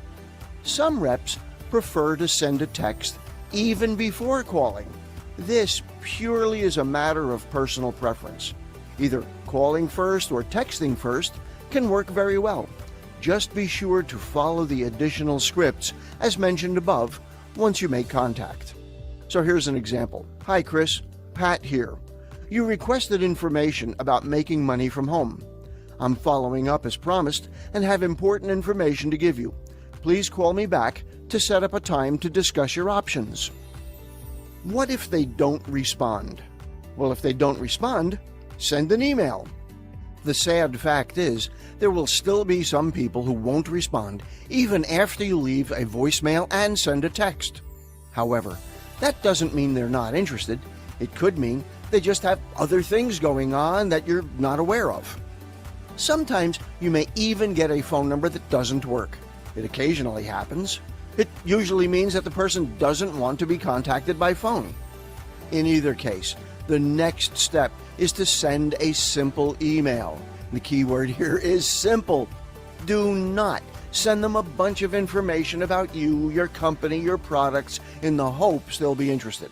Some reps prefer to send a text even before calling. This purely is a matter of personal preference. Either calling first or texting first can work very well. Just be sure to follow the additional scripts as mentioned above once you make contact. So here's an example. Hi Chris, Pat here. You requested information about making money from home. I'm following up as promised and have important information to give you. Please call me back to set up a time to discuss your options. What if they don't respond? Well, if they don't respond, send an email. The sad fact is, there will still be some people who won't respond even after you leave a voicemail and send a text. However, that doesn't mean they're not interested. It could mean they just have other things going on that you're not aware of. Sometimes you may even get a phone number that doesn't work. It occasionally happens. It usually means that the person doesn't want to be contacted by phone. In either case, the next step is to send a simple email. The key word here is simple. Do not send them a bunch of information about you, your company, your products in the hopes they'll be interested.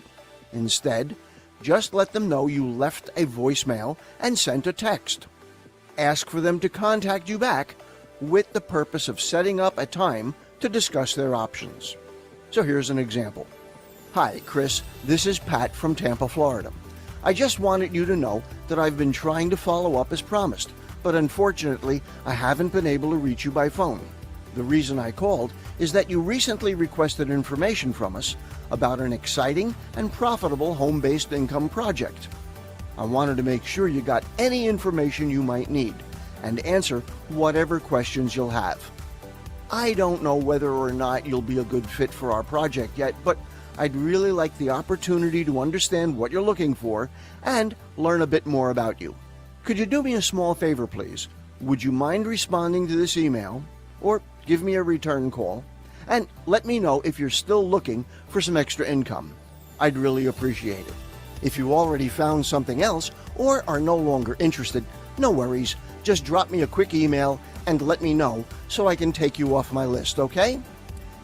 Instead, just let them know you left a voicemail and sent a text. Ask for them to contact you back with the purpose of setting up a time to discuss their options. So here's an example. Hi, Chris. This is Pat from Tampa, Florida. I just wanted you to know that I've been trying to follow up as promised, but unfortunately, I haven't been able to reach you by phone. The reason I called is that you recently requested information from us about an exciting and profitable home-based income project. I wanted to make sure you got any information you might need and answer whatever questions you'll have. I don't know whether or not you'll be a good fit for our project yet, but I'd really like the opportunity to understand what you're looking for and learn a bit more about you. Could you do me a small favor, please? Would you mind responding to this email or give me a return call and let me know if you're still looking for some extra income? I'd really appreciate it. If you already found something else or are no longer interested, no worries. Just drop me a quick email and let me know so I can take you off my list, okay?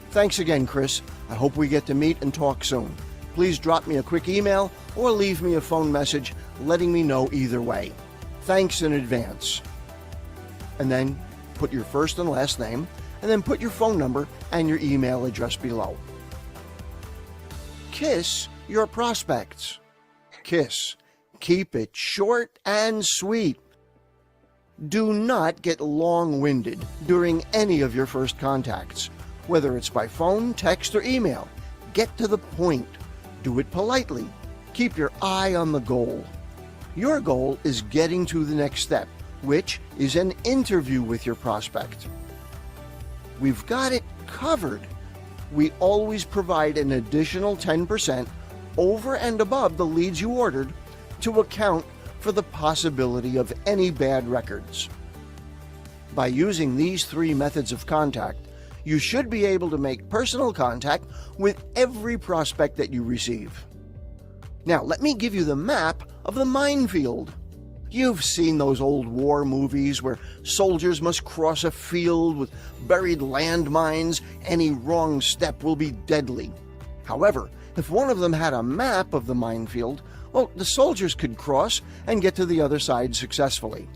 Thanks again, Chris. I hope we get to meet and talk soon. Please drop me a quick email or leave me a phone message letting me know either way. Thanks in advance. And then put your first and last name, and then put your phone number and your email address below. Kiss your prospects. Kiss. Keep it short and sweet. Do not get long-winded during any of your first contacts, whether it's by phone, text, or email. Get to the point. Do it politely. Keep your eye on the goal. Your goal is getting to the next step, which is an interview with your prospect. We've got it covered. We always provide an additional 10% over and above the leads you ordered to account for the possibility of any bad records. By using these 3 methods of contact, you should be able to make personal contact with every prospect that you receive. Now, let me give you the map of the minefield. You've seen those old war movies where soldiers must cross a field with buried landmines. Any wrong step will be deadly. However, If one of them had a map of the minefield, well, the soldiers could cross and get to the other side successfully.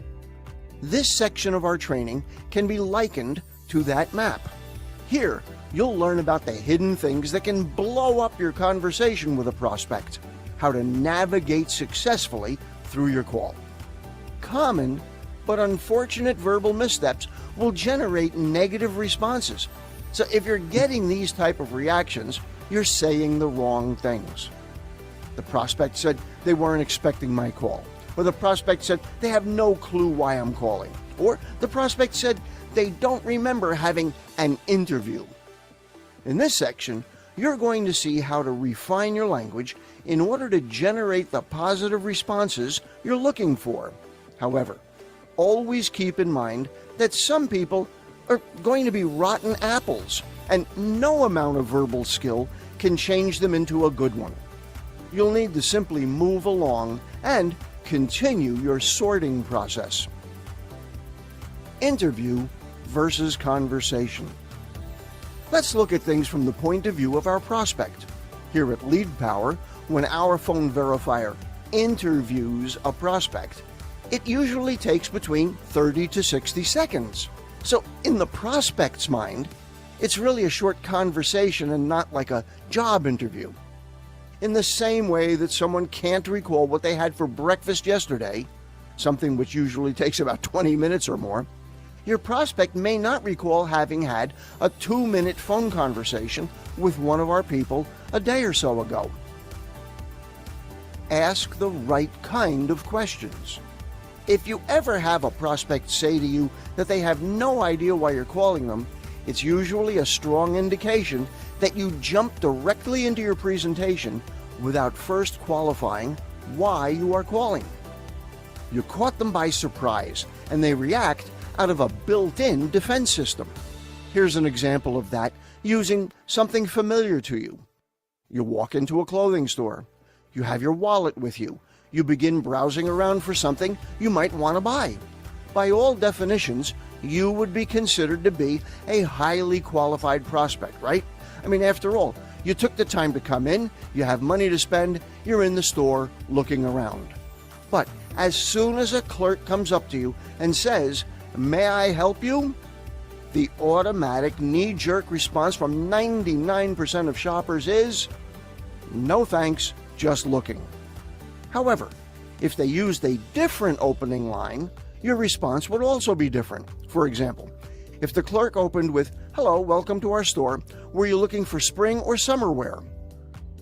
This section of our training can be likened to that map. Here, you'll learn about the hidden things that can blow up your conversation with a prospect, how to navigate successfully through your call. Common but unfortunate verbal missteps will generate negative responses. So if you're getting these type of reactions, you're saying the wrong things. The prospect said they weren't expecting my call, or the prospect said they have no clue why I'm calling, or the prospect said they don't remember having an interview. In this section, you're going to see how to refine your language in order to generate the positive responses you're looking for. However, always keep in mind that some people are going to be rotten apples, and no amount of verbal skill can change them into a good one. You'll need to simply move along and continue your sorting process. Interview versus conversation. Let's look at things from the point of view of our prospect. Here at Lead Power, when our phone verifier interviews a prospect, it usually takes between 30 to 60 seconds. So in the prospect's mind, it's really a short conversation and not like a job interview. In the same way that someone can't recall what they had for breakfast yesterday, something which usually takes about 20 minutes or more, your prospect may not recall having had a 2-minute phone conversation with one of our people a day or so ago. Ask the right kind of questions. If you ever have a prospect say to you that they have no idea why you're calling them, it's usually a strong indication that you jump directly into your presentation without first qualifying why you are calling. You caught them by surprise, and they react out of a built-in defense system. Here's an example of that using something familiar to you. You walk into a clothing store. You have your wallet with you. You begin browsing around for something you might want to buy. By all definitions, you would be considered to be a highly qualified prospect, right? I mean, after all, you took the time to come in, you have money to spend, you're in the store looking around. But as soon as a clerk comes up to you and says, "May I help you?" the automatic knee-jerk response from 99% of shoppers is, "No thanks, just looking." However, if they used a different opening line, your response would also be different. For example, if the clerk opened with, "Hello, welcome to our store. Were you looking for spring or summer wear?"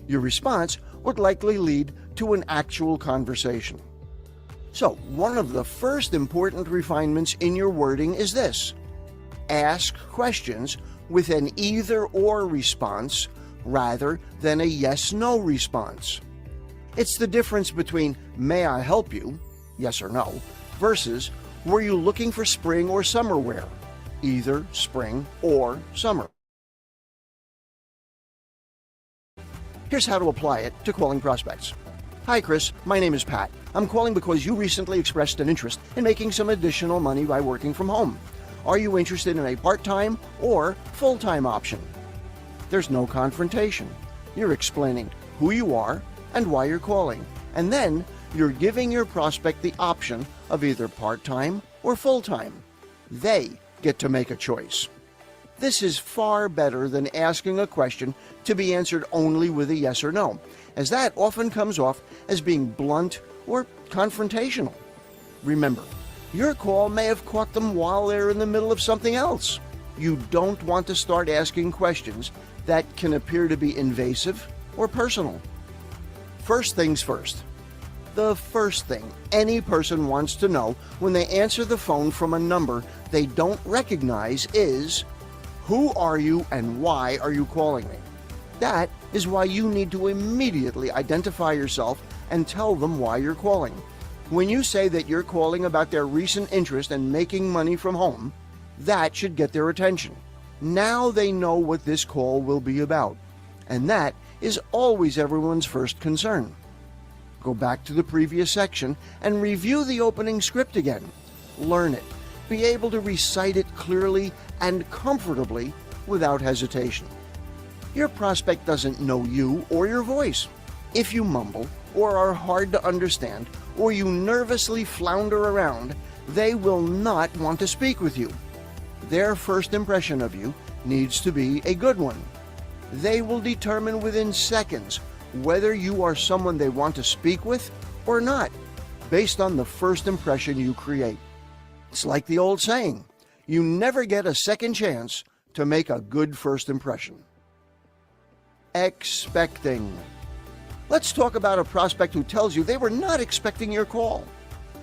your response would likely lead to an actual conversation. So, one of the first important refinements in your wording is this: ask questions with an either-or response rather than a yes-no response. It's the difference between "May I help you?" yes or no, versus "Were you looking for spring or summer wear?" either spring or summer. Here's how to apply it to calling prospects. "Hi Chris, my name is Pat. I'm calling because you recently expressed an interest in making some additional money by working from home. Are you interested in a part-time or full-time option?" There's no confrontation. You're explaining who you are and why you're calling, and then you're giving your prospect the option of either part-time or full-time. They get to make a choice. This is far better than asking a question to be answered only with a yes or no, as that often comes off as being blunt or confrontational. Remember, your call may have caught them while they're in the middle of something else. You don't want to start asking questions that can appear to be invasive or personal. First things first. The first thing any person wants to know when they answer the phone from a number they don't recognize is, who are you and why are you calling me? That is why you need to immediately identify yourself and tell them why you're calling. When you say that you're calling about their recent interest in making money from home, that should get their attention. Now they know what this call will be about, and that is always everyone's first concern. Go back to the previous section and review the opening script again. Learn it. Be able to recite it clearly and comfortably without hesitation. Your prospect doesn't know you or your voice. If you mumble, or are hard to understand, or you nervously flounder around, they will not want to speak with you. Their first impression of you needs to be a good one. They will determine within seconds whether you are someone they want to speak with or not, based on the first impression you create. It's like the old saying, you never get a second chance to make a good first impression. Expecting. Let's talk about a prospect who tells you they were not expecting your call.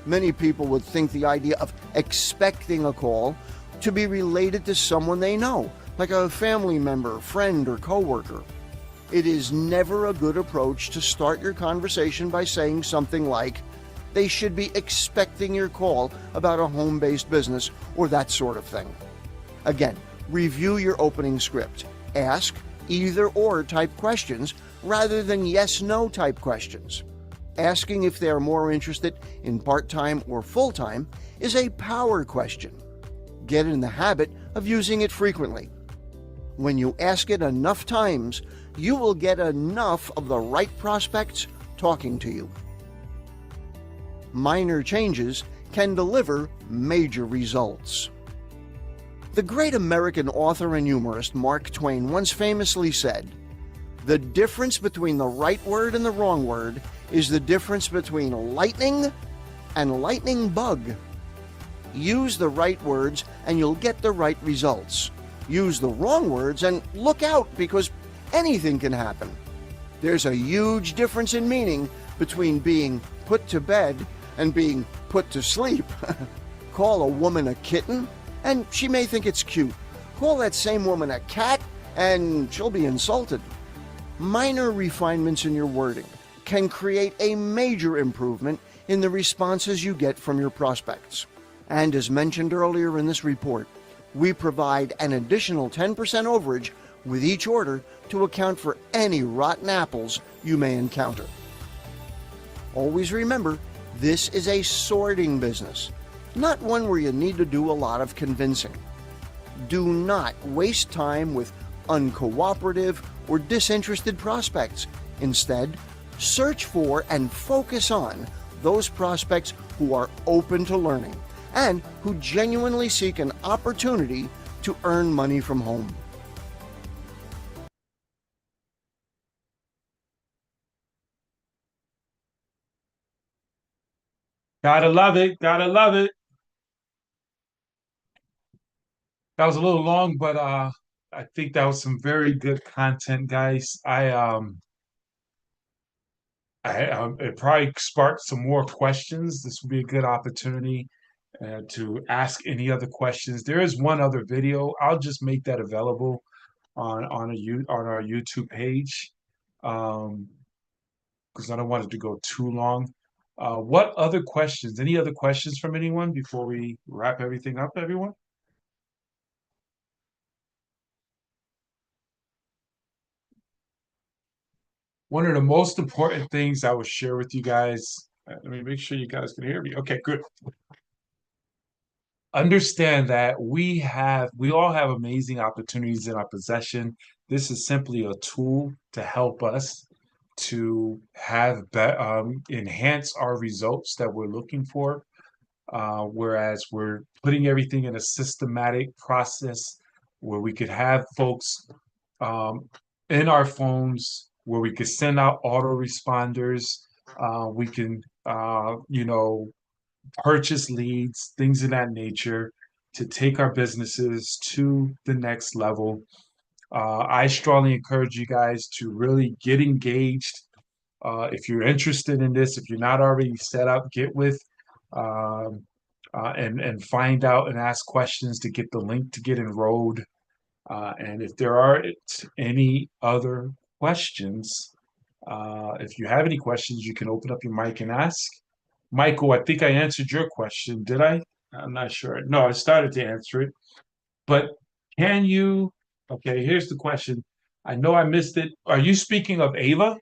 Many people would think the idea of expecting a call to be related to someone they know, like a family member, friend, or coworker. It is never a good approach to start your conversation by saying something like, they should be expecting your call about a home-based business or that sort of thing. Again, review your opening script. Ask either-or type questions rather than yes-no type questions. Asking if they are more interested in part-time or full-time is a power question. Get in the habit of using it frequently. When you ask it enough times, you will get enough of the right prospects talking to you. Minor changes can deliver major results. The great American author and humorist Mark Twain once famously said, "The difference between the right word and the wrong word is the difference between lightning and lightning bug." Use the right words and you'll get the right results. Use the wrong words and look out, because anything can happen. There's a huge difference in meaning between being put to bed and being put to sleep. Call a woman a kitten and she may think it's cute. Call that same woman a cat and she'll be insulted. Minor refinements in your wording can create a major improvement in the responses you get from your prospects. And as mentioned earlier in this report, we provide an additional 10% overage with each order to account for any rotten apples you may encounter. Always remember, this is a sorting business, not one where you need to do a lot of convincing. Do not waste time with uncooperative or disinterested prospects. Instead, search for and focus on those prospects who are open to learning and who genuinely seek an opportunity to earn money from home. Gotta love it. Gotta love it. That was a little long, but I think that was some very good content, guys. It probably sparked some more questions. This would be a good opportunity to ask any other questions. There is one other video. I'll just make that available on our YouTube page, because I don't want it to go too long. What other questions? Any other questions from anyone before we wrap everything up, everyone? One of the most important things I will share with you guys, let me make sure you guys can hear me. Okay, good. Understand that we all have amazing opportunities in our possession. This is simply a tool to help us to have enhance our results that we're looking for. Whereas we're putting everything in a systematic process where we could have folks in our phones, where we could send out autoresponders. We can, purchase leads, things of that nature, to take our businesses to the next level. I strongly encourage you guys to really get engaged. If you're interested in this, if you're not already set up, get with and find out and ask questions to get the link to get enrolled. And if there are any other questions, if you have any questions, you can open up your mic and ask. Michael, I think I answered your question. Did I? I'm not sure. No, I started to answer it. But can you? Okay, here's the question. I know I missed it. Are you speaking of Ava?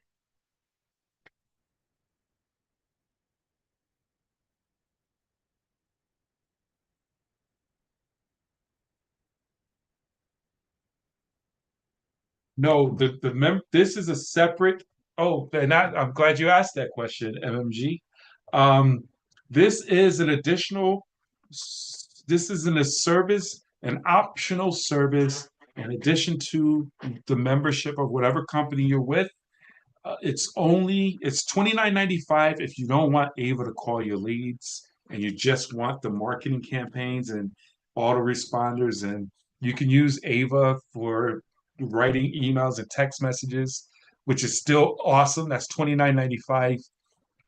No, this is a separate. Oh, and I'm glad you asked that question, MMG. Um, this is an additional. This is a service, an optional service, in addition to the membership of whatever company you're with. It's $29.95 if you don't want Ava to call your leads and you just want the marketing campaigns and autoresponders, and you can use Ava for writing emails and text messages, which is still awesome. That's $29.95.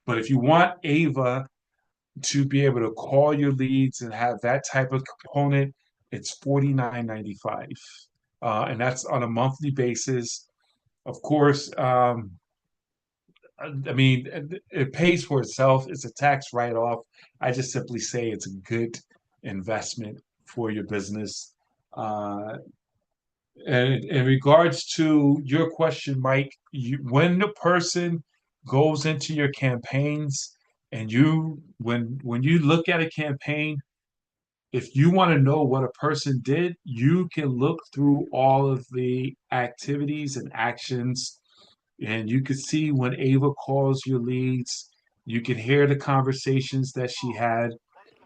But if you want Ava to be able to call your leads and have that type of component, it's $49.95. And that's on a monthly basis. Of course, I mean, it pays for itself. It's a tax write-off. I just simply say it's a good investment for your business. And in regards to your question, Mike, when the person goes into your campaigns and when you look at a campaign, if you want to know what a person did, you can look through all of the activities and actions, and you can see when Ava calls your leads. You can hear the conversations that she had.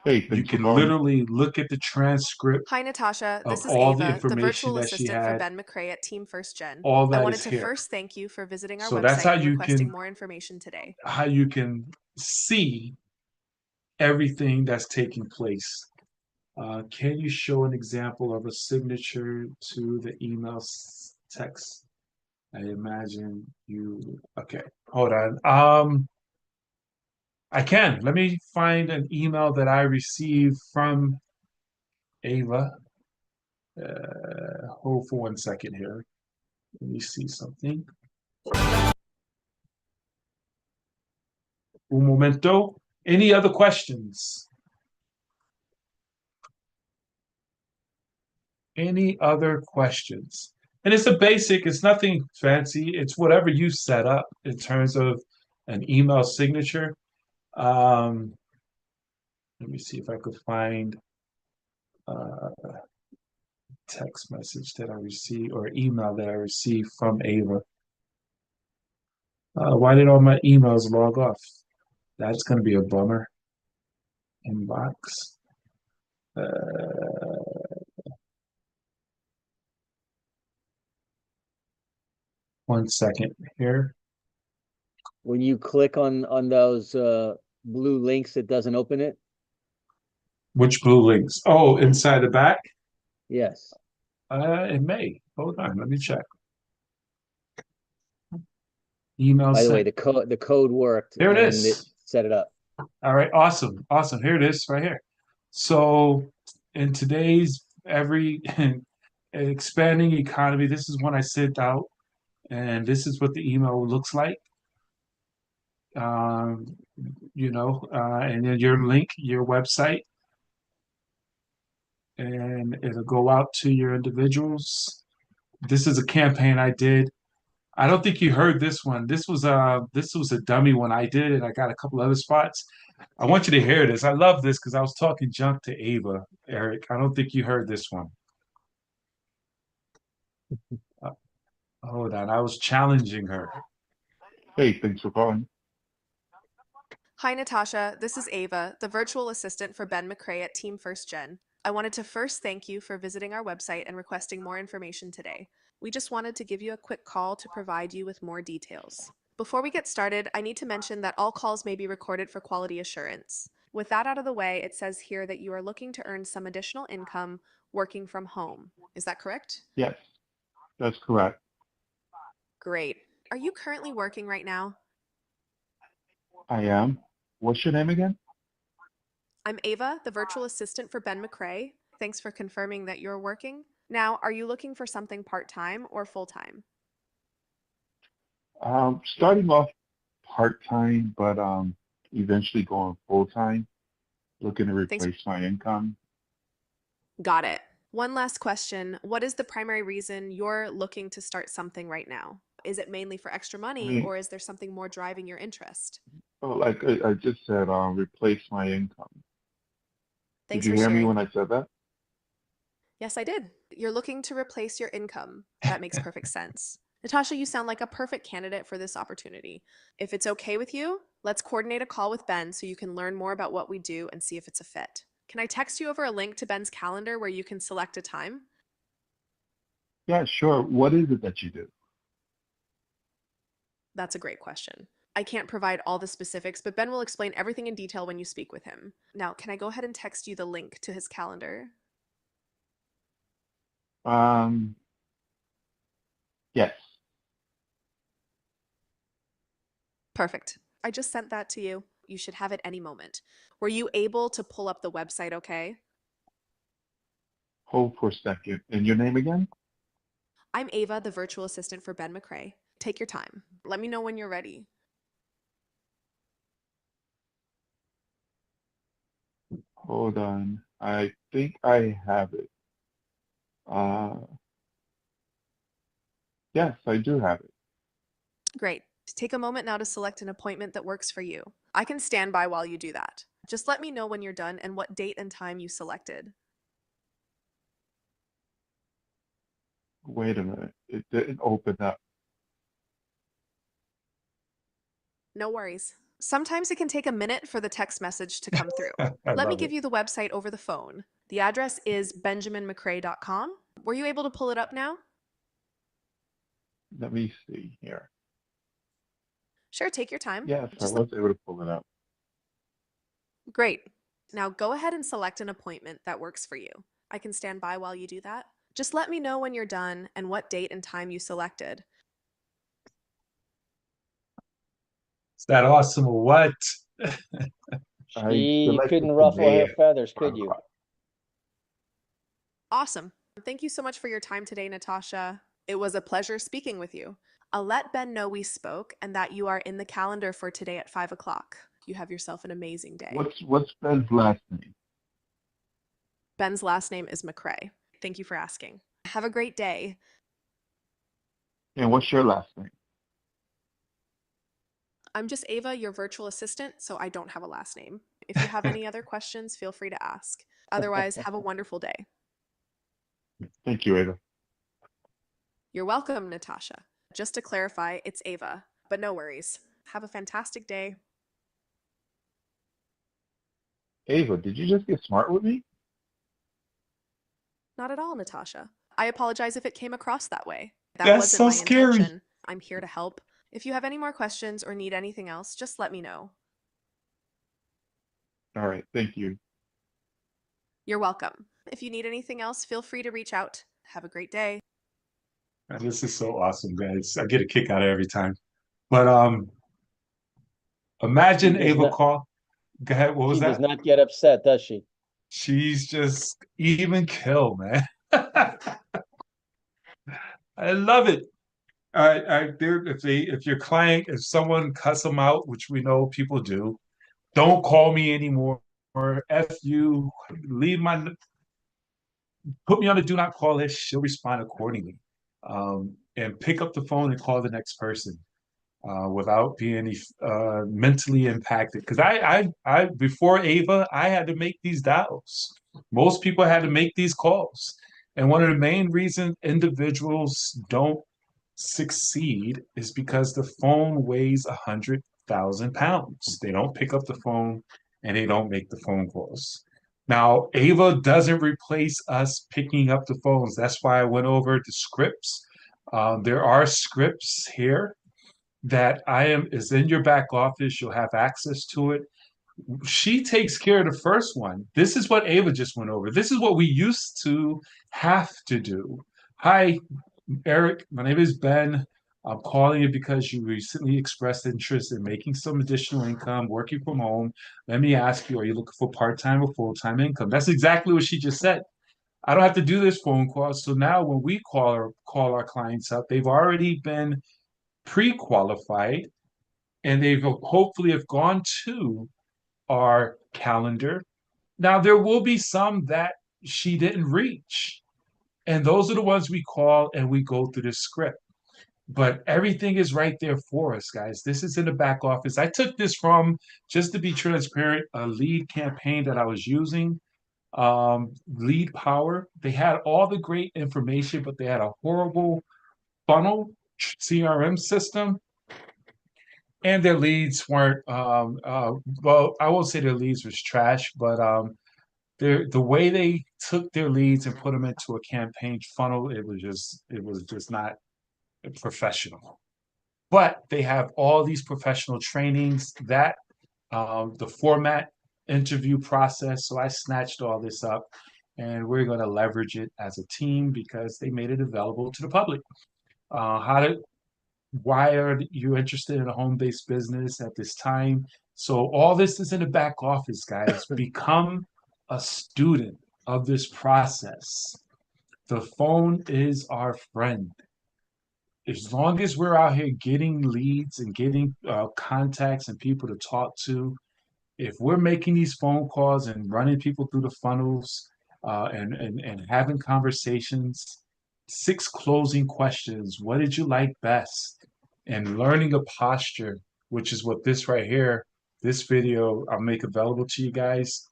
Hey, You thanks for can calling. literally look at the transcript Hi, Natasha. of This is all the Ava, the information virtual that she assistant for had. Ben McCray at Team First Gen. All I that wanted is to here. first thank you for visiting our So that's website and requesting more information today. how you can see everything that's taking place. Can you show an example of a signature to the email text? I imagine you. Okay, hold on. I can. Let me find an email that I received from Ava. Hold for 1 second here. Let me see something. Un momento. Any other questions? Any other questions? And it's a basic, it's nothing fancy. It's whatever you set up in terms of an email signature. Let me see if I could find a text message that I received or email that I received from Ava. Why did all my emails log off? That's going to be a bummer. Inbox. 1 second here. When you click on those blue links, it doesn't open it? Which blue links? Oh, inside the back? Yes. It may. Hold on, let me check. Email By the way, sent. the code worked. There it and is. It set it up. All right, awesome. Here it is, right here. So in today's expanding economy, this is when I sent out, and this is what the email looks like. And then your link, your website, and it'll go out to your individuals. This is a campaign I did. I don't think you heard this one. This was a dummy one I did, and I got a couple other spots. I want you to hear this. I love this because I was talking junk to Ava, Eric. I don't think you heard this one. Hold on, I was challenging her. Hey, thanks for calling. Hi, Natasha. This is Ava, the virtual assistant for Ben McCray at Team First Gen. I wanted to first thank you for visiting our website and requesting more information today. We just wanted to give you a quick call to provide you with more details. Before we get started, I need to mention that all calls may be recorded for quality assurance. With that out of the way, it says here that you are looking to earn some additional income working from home. Is that correct? Yes, that's correct. Great. Are you currently working right now? I am. What's your name again? I'm Ava, the virtual assistant for Ben McCray. Thanks for confirming that you're working. Now, are you looking for something part-time or full-time? Starting off part-time, but eventually going full-time, looking to replace my income. Got it. One last question. What is the primary reason you're looking to start something right now? Is it mainly for extra money, or is there something more driving your interest? Like I just said, replace my income. Thanks Did you for hear me sharing. when I said that? Yes, I did. You're looking to replace your income. That makes perfect sense. Natasha, you sound like a perfect candidate for this opportunity. If it's okay with you, let's coordinate a call with Ben so you can learn more about what we do and see if it's a fit. Can I text you over a link to Ben's calendar where you can select a time? Yeah, sure. What is it that you do? That's a great question. I can't provide all the specifics, but Ben will explain everything in detail when you speak with him. Now, can I go ahead and text you the link to his calendar? Yes. Perfect. I just sent that to you. You should have it any moment. Were you able to pull up the website okay? Hold for a second. And your name again? I'm Ava, the virtual assistant for Ben McCray. Take your time. Let me know when you're ready. Hold on. I think I have it. Yes, I do have it. Great. Take a moment now to select an appointment that works for you. I can stand by while you do that. Just let me know when you're done and what date and time you selected. Wait a minute. It didn't open up. No worries. Sometimes it can take a minute for the text message to come through. Let me give you the website over the phone. The address is benjaminmccray.com. Were you able to pull it up now? Let me see here. Sure, take your time. Yes, I was able to pull it up. Great. Now go ahead and select an appointment that works for you. I can stand by while you do that. Just let me know when you're done and what date and time you selected. Is that awesome or what? She couldn't ruffle her feathers, could you? Awesome. Thank you so much for your time today, Natasha. It was a pleasure speaking with you. I'll let Ben know we spoke and that you are in the calendar for today at 5 o'clock. You have yourself an amazing day. What's Ben's last name? Ben's last name is McCray. Thank you for asking. Have a great day. And what's your last name? I'm just Ava, your virtual assistant, so I don't have a last name. If you have any other questions, feel free to ask. Otherwise, have a wonderful day. Thank you, Ava. You're welcome, Natasha. Just to clarify, it's Ava, but no worries. Have a fantastic day. Ava, did you just get smart with me? Not at all, Natasha. I apologize if it came across that way. That That's wasn't so my scary. intention. I'm here to help. If you have any more questions or need anything else, just let me know. All right, thank you. You're welcome. If you need anything else, feel free to reach out. Have a great day. This is so awesome, guys. I get a kick out of it every time. But imagine Ava call. Go ahead. What was that? She does not get upset, does she? She's just even kill, man. I love it. If someone cuss them out, which we know people do, don't call me anymore. F you, put me on the do not call list. She'll respond accordingly, and pick up the phone and call the next person without being mentally impacted. Because I before Ava, I had to make these dials. Most people had to make these calls, and one of the main reasons individuals don't succeed is because the phone weighs 100,000 pounds. They don't pick up the phone and they don't make the phone calls. Now, Ava doesn't replace us picking up the phones. That's why I went over the scripts. There are scripts here that is in your back office. You'll have access to it. She takes care of the first one. This is what Ava just went over. This is what we used to have to do. Hi, Eric. My name is Ben. I'm calling you because you recently expressed interest in making some additional income, working from home. Let me ask you, are you looking for part-time or full-time income? That's exactly what she just said. I don't have to do this phone call. So now when we call our clients up, they've already been pre-qualified and they've hopefully have gone to our calendar. Now there will be some that she didn't reach. And those are the ones we call and we go through the script. But everything is right there for us, guys. This is in the back office. I took this from, just to be transparent, a lead campaign that I was using. Lead Power. They had all the great information, but they had a horrible funnel CRM system, and their leads weren't. Well, I won't say their leads was trash, but the way they took their leads and put them into a campaign funnel, it was just not professional. But they have all these professional trainings that the format interview process. So I snatched all this up, and we're going to leverage it as a team because they made it available to the public. Why are you interested in a home-based business at this time? So all this is in the back office, guys. Become a student of this process. The phone is our friend. As long as we're out here getting leads and getting contacts and people to talk to, if we're making these phone calls and running people through the funnels and having conversations, 6 closing questions. What did you like best? And learning a posture, which is what this right here, this video I'll make available to you guys.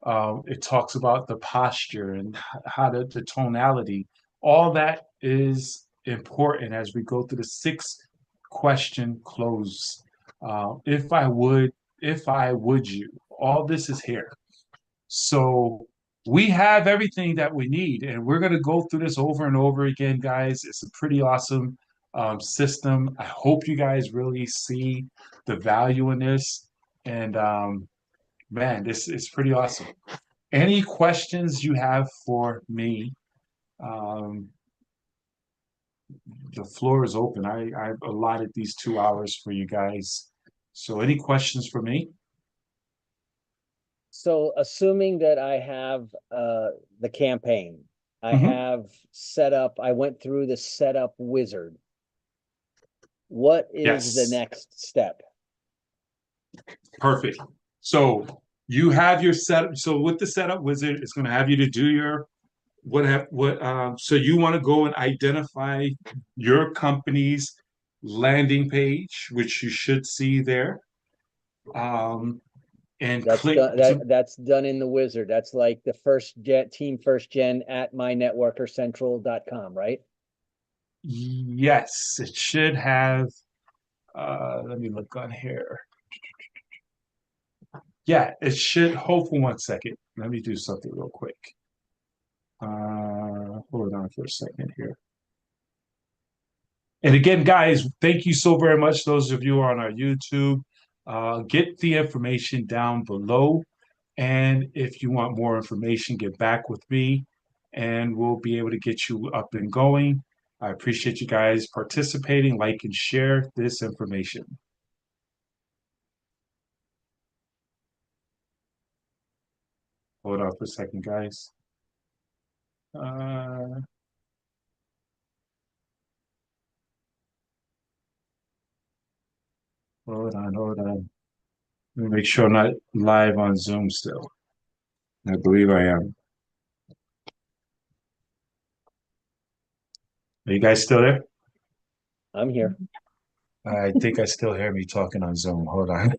It talks about the posture and how the tonality. All that is important as we go through the 6-question close. If I would you, all this is here. So we have everything that we need, and we're going to go through this over and over again, guys. It's a pretty awesome system. I hope you guys really see the value in this. And man, this is pretty awesome. Any questions you have for me? The floor is open. I've allotted these 2 hours for you guys. So any questions for me? So assuming that I have the campaign, I have set up, I went through the setup wizard. What is the next step? Perfect. So you have your setup. So with the setup wizard, it's going to have you to do your so you want to go and identify your company's landing page, which you should see there. And that's click that's done in the wizard. That's like the team first gen at mynetworkercentral.com, right? Yes, it should have. Let me look on here. Yeah, it should. Hold for 1 second. Let me do something real quick. Hold on for a second here. And again, guys, thank you so very much. Those of you who are on our YouTube, get the information down below. And if you want more information, get back with me and we'll be able to get you up and going. I appreciate you guys participating. Like and share this information. Hold on for a second, guys. Hold on. Let me make sure I'm not live on Zoom still. I believe I am. Are you guys still there? I'm here. I think I still hear me talking on Zoom. Hold on.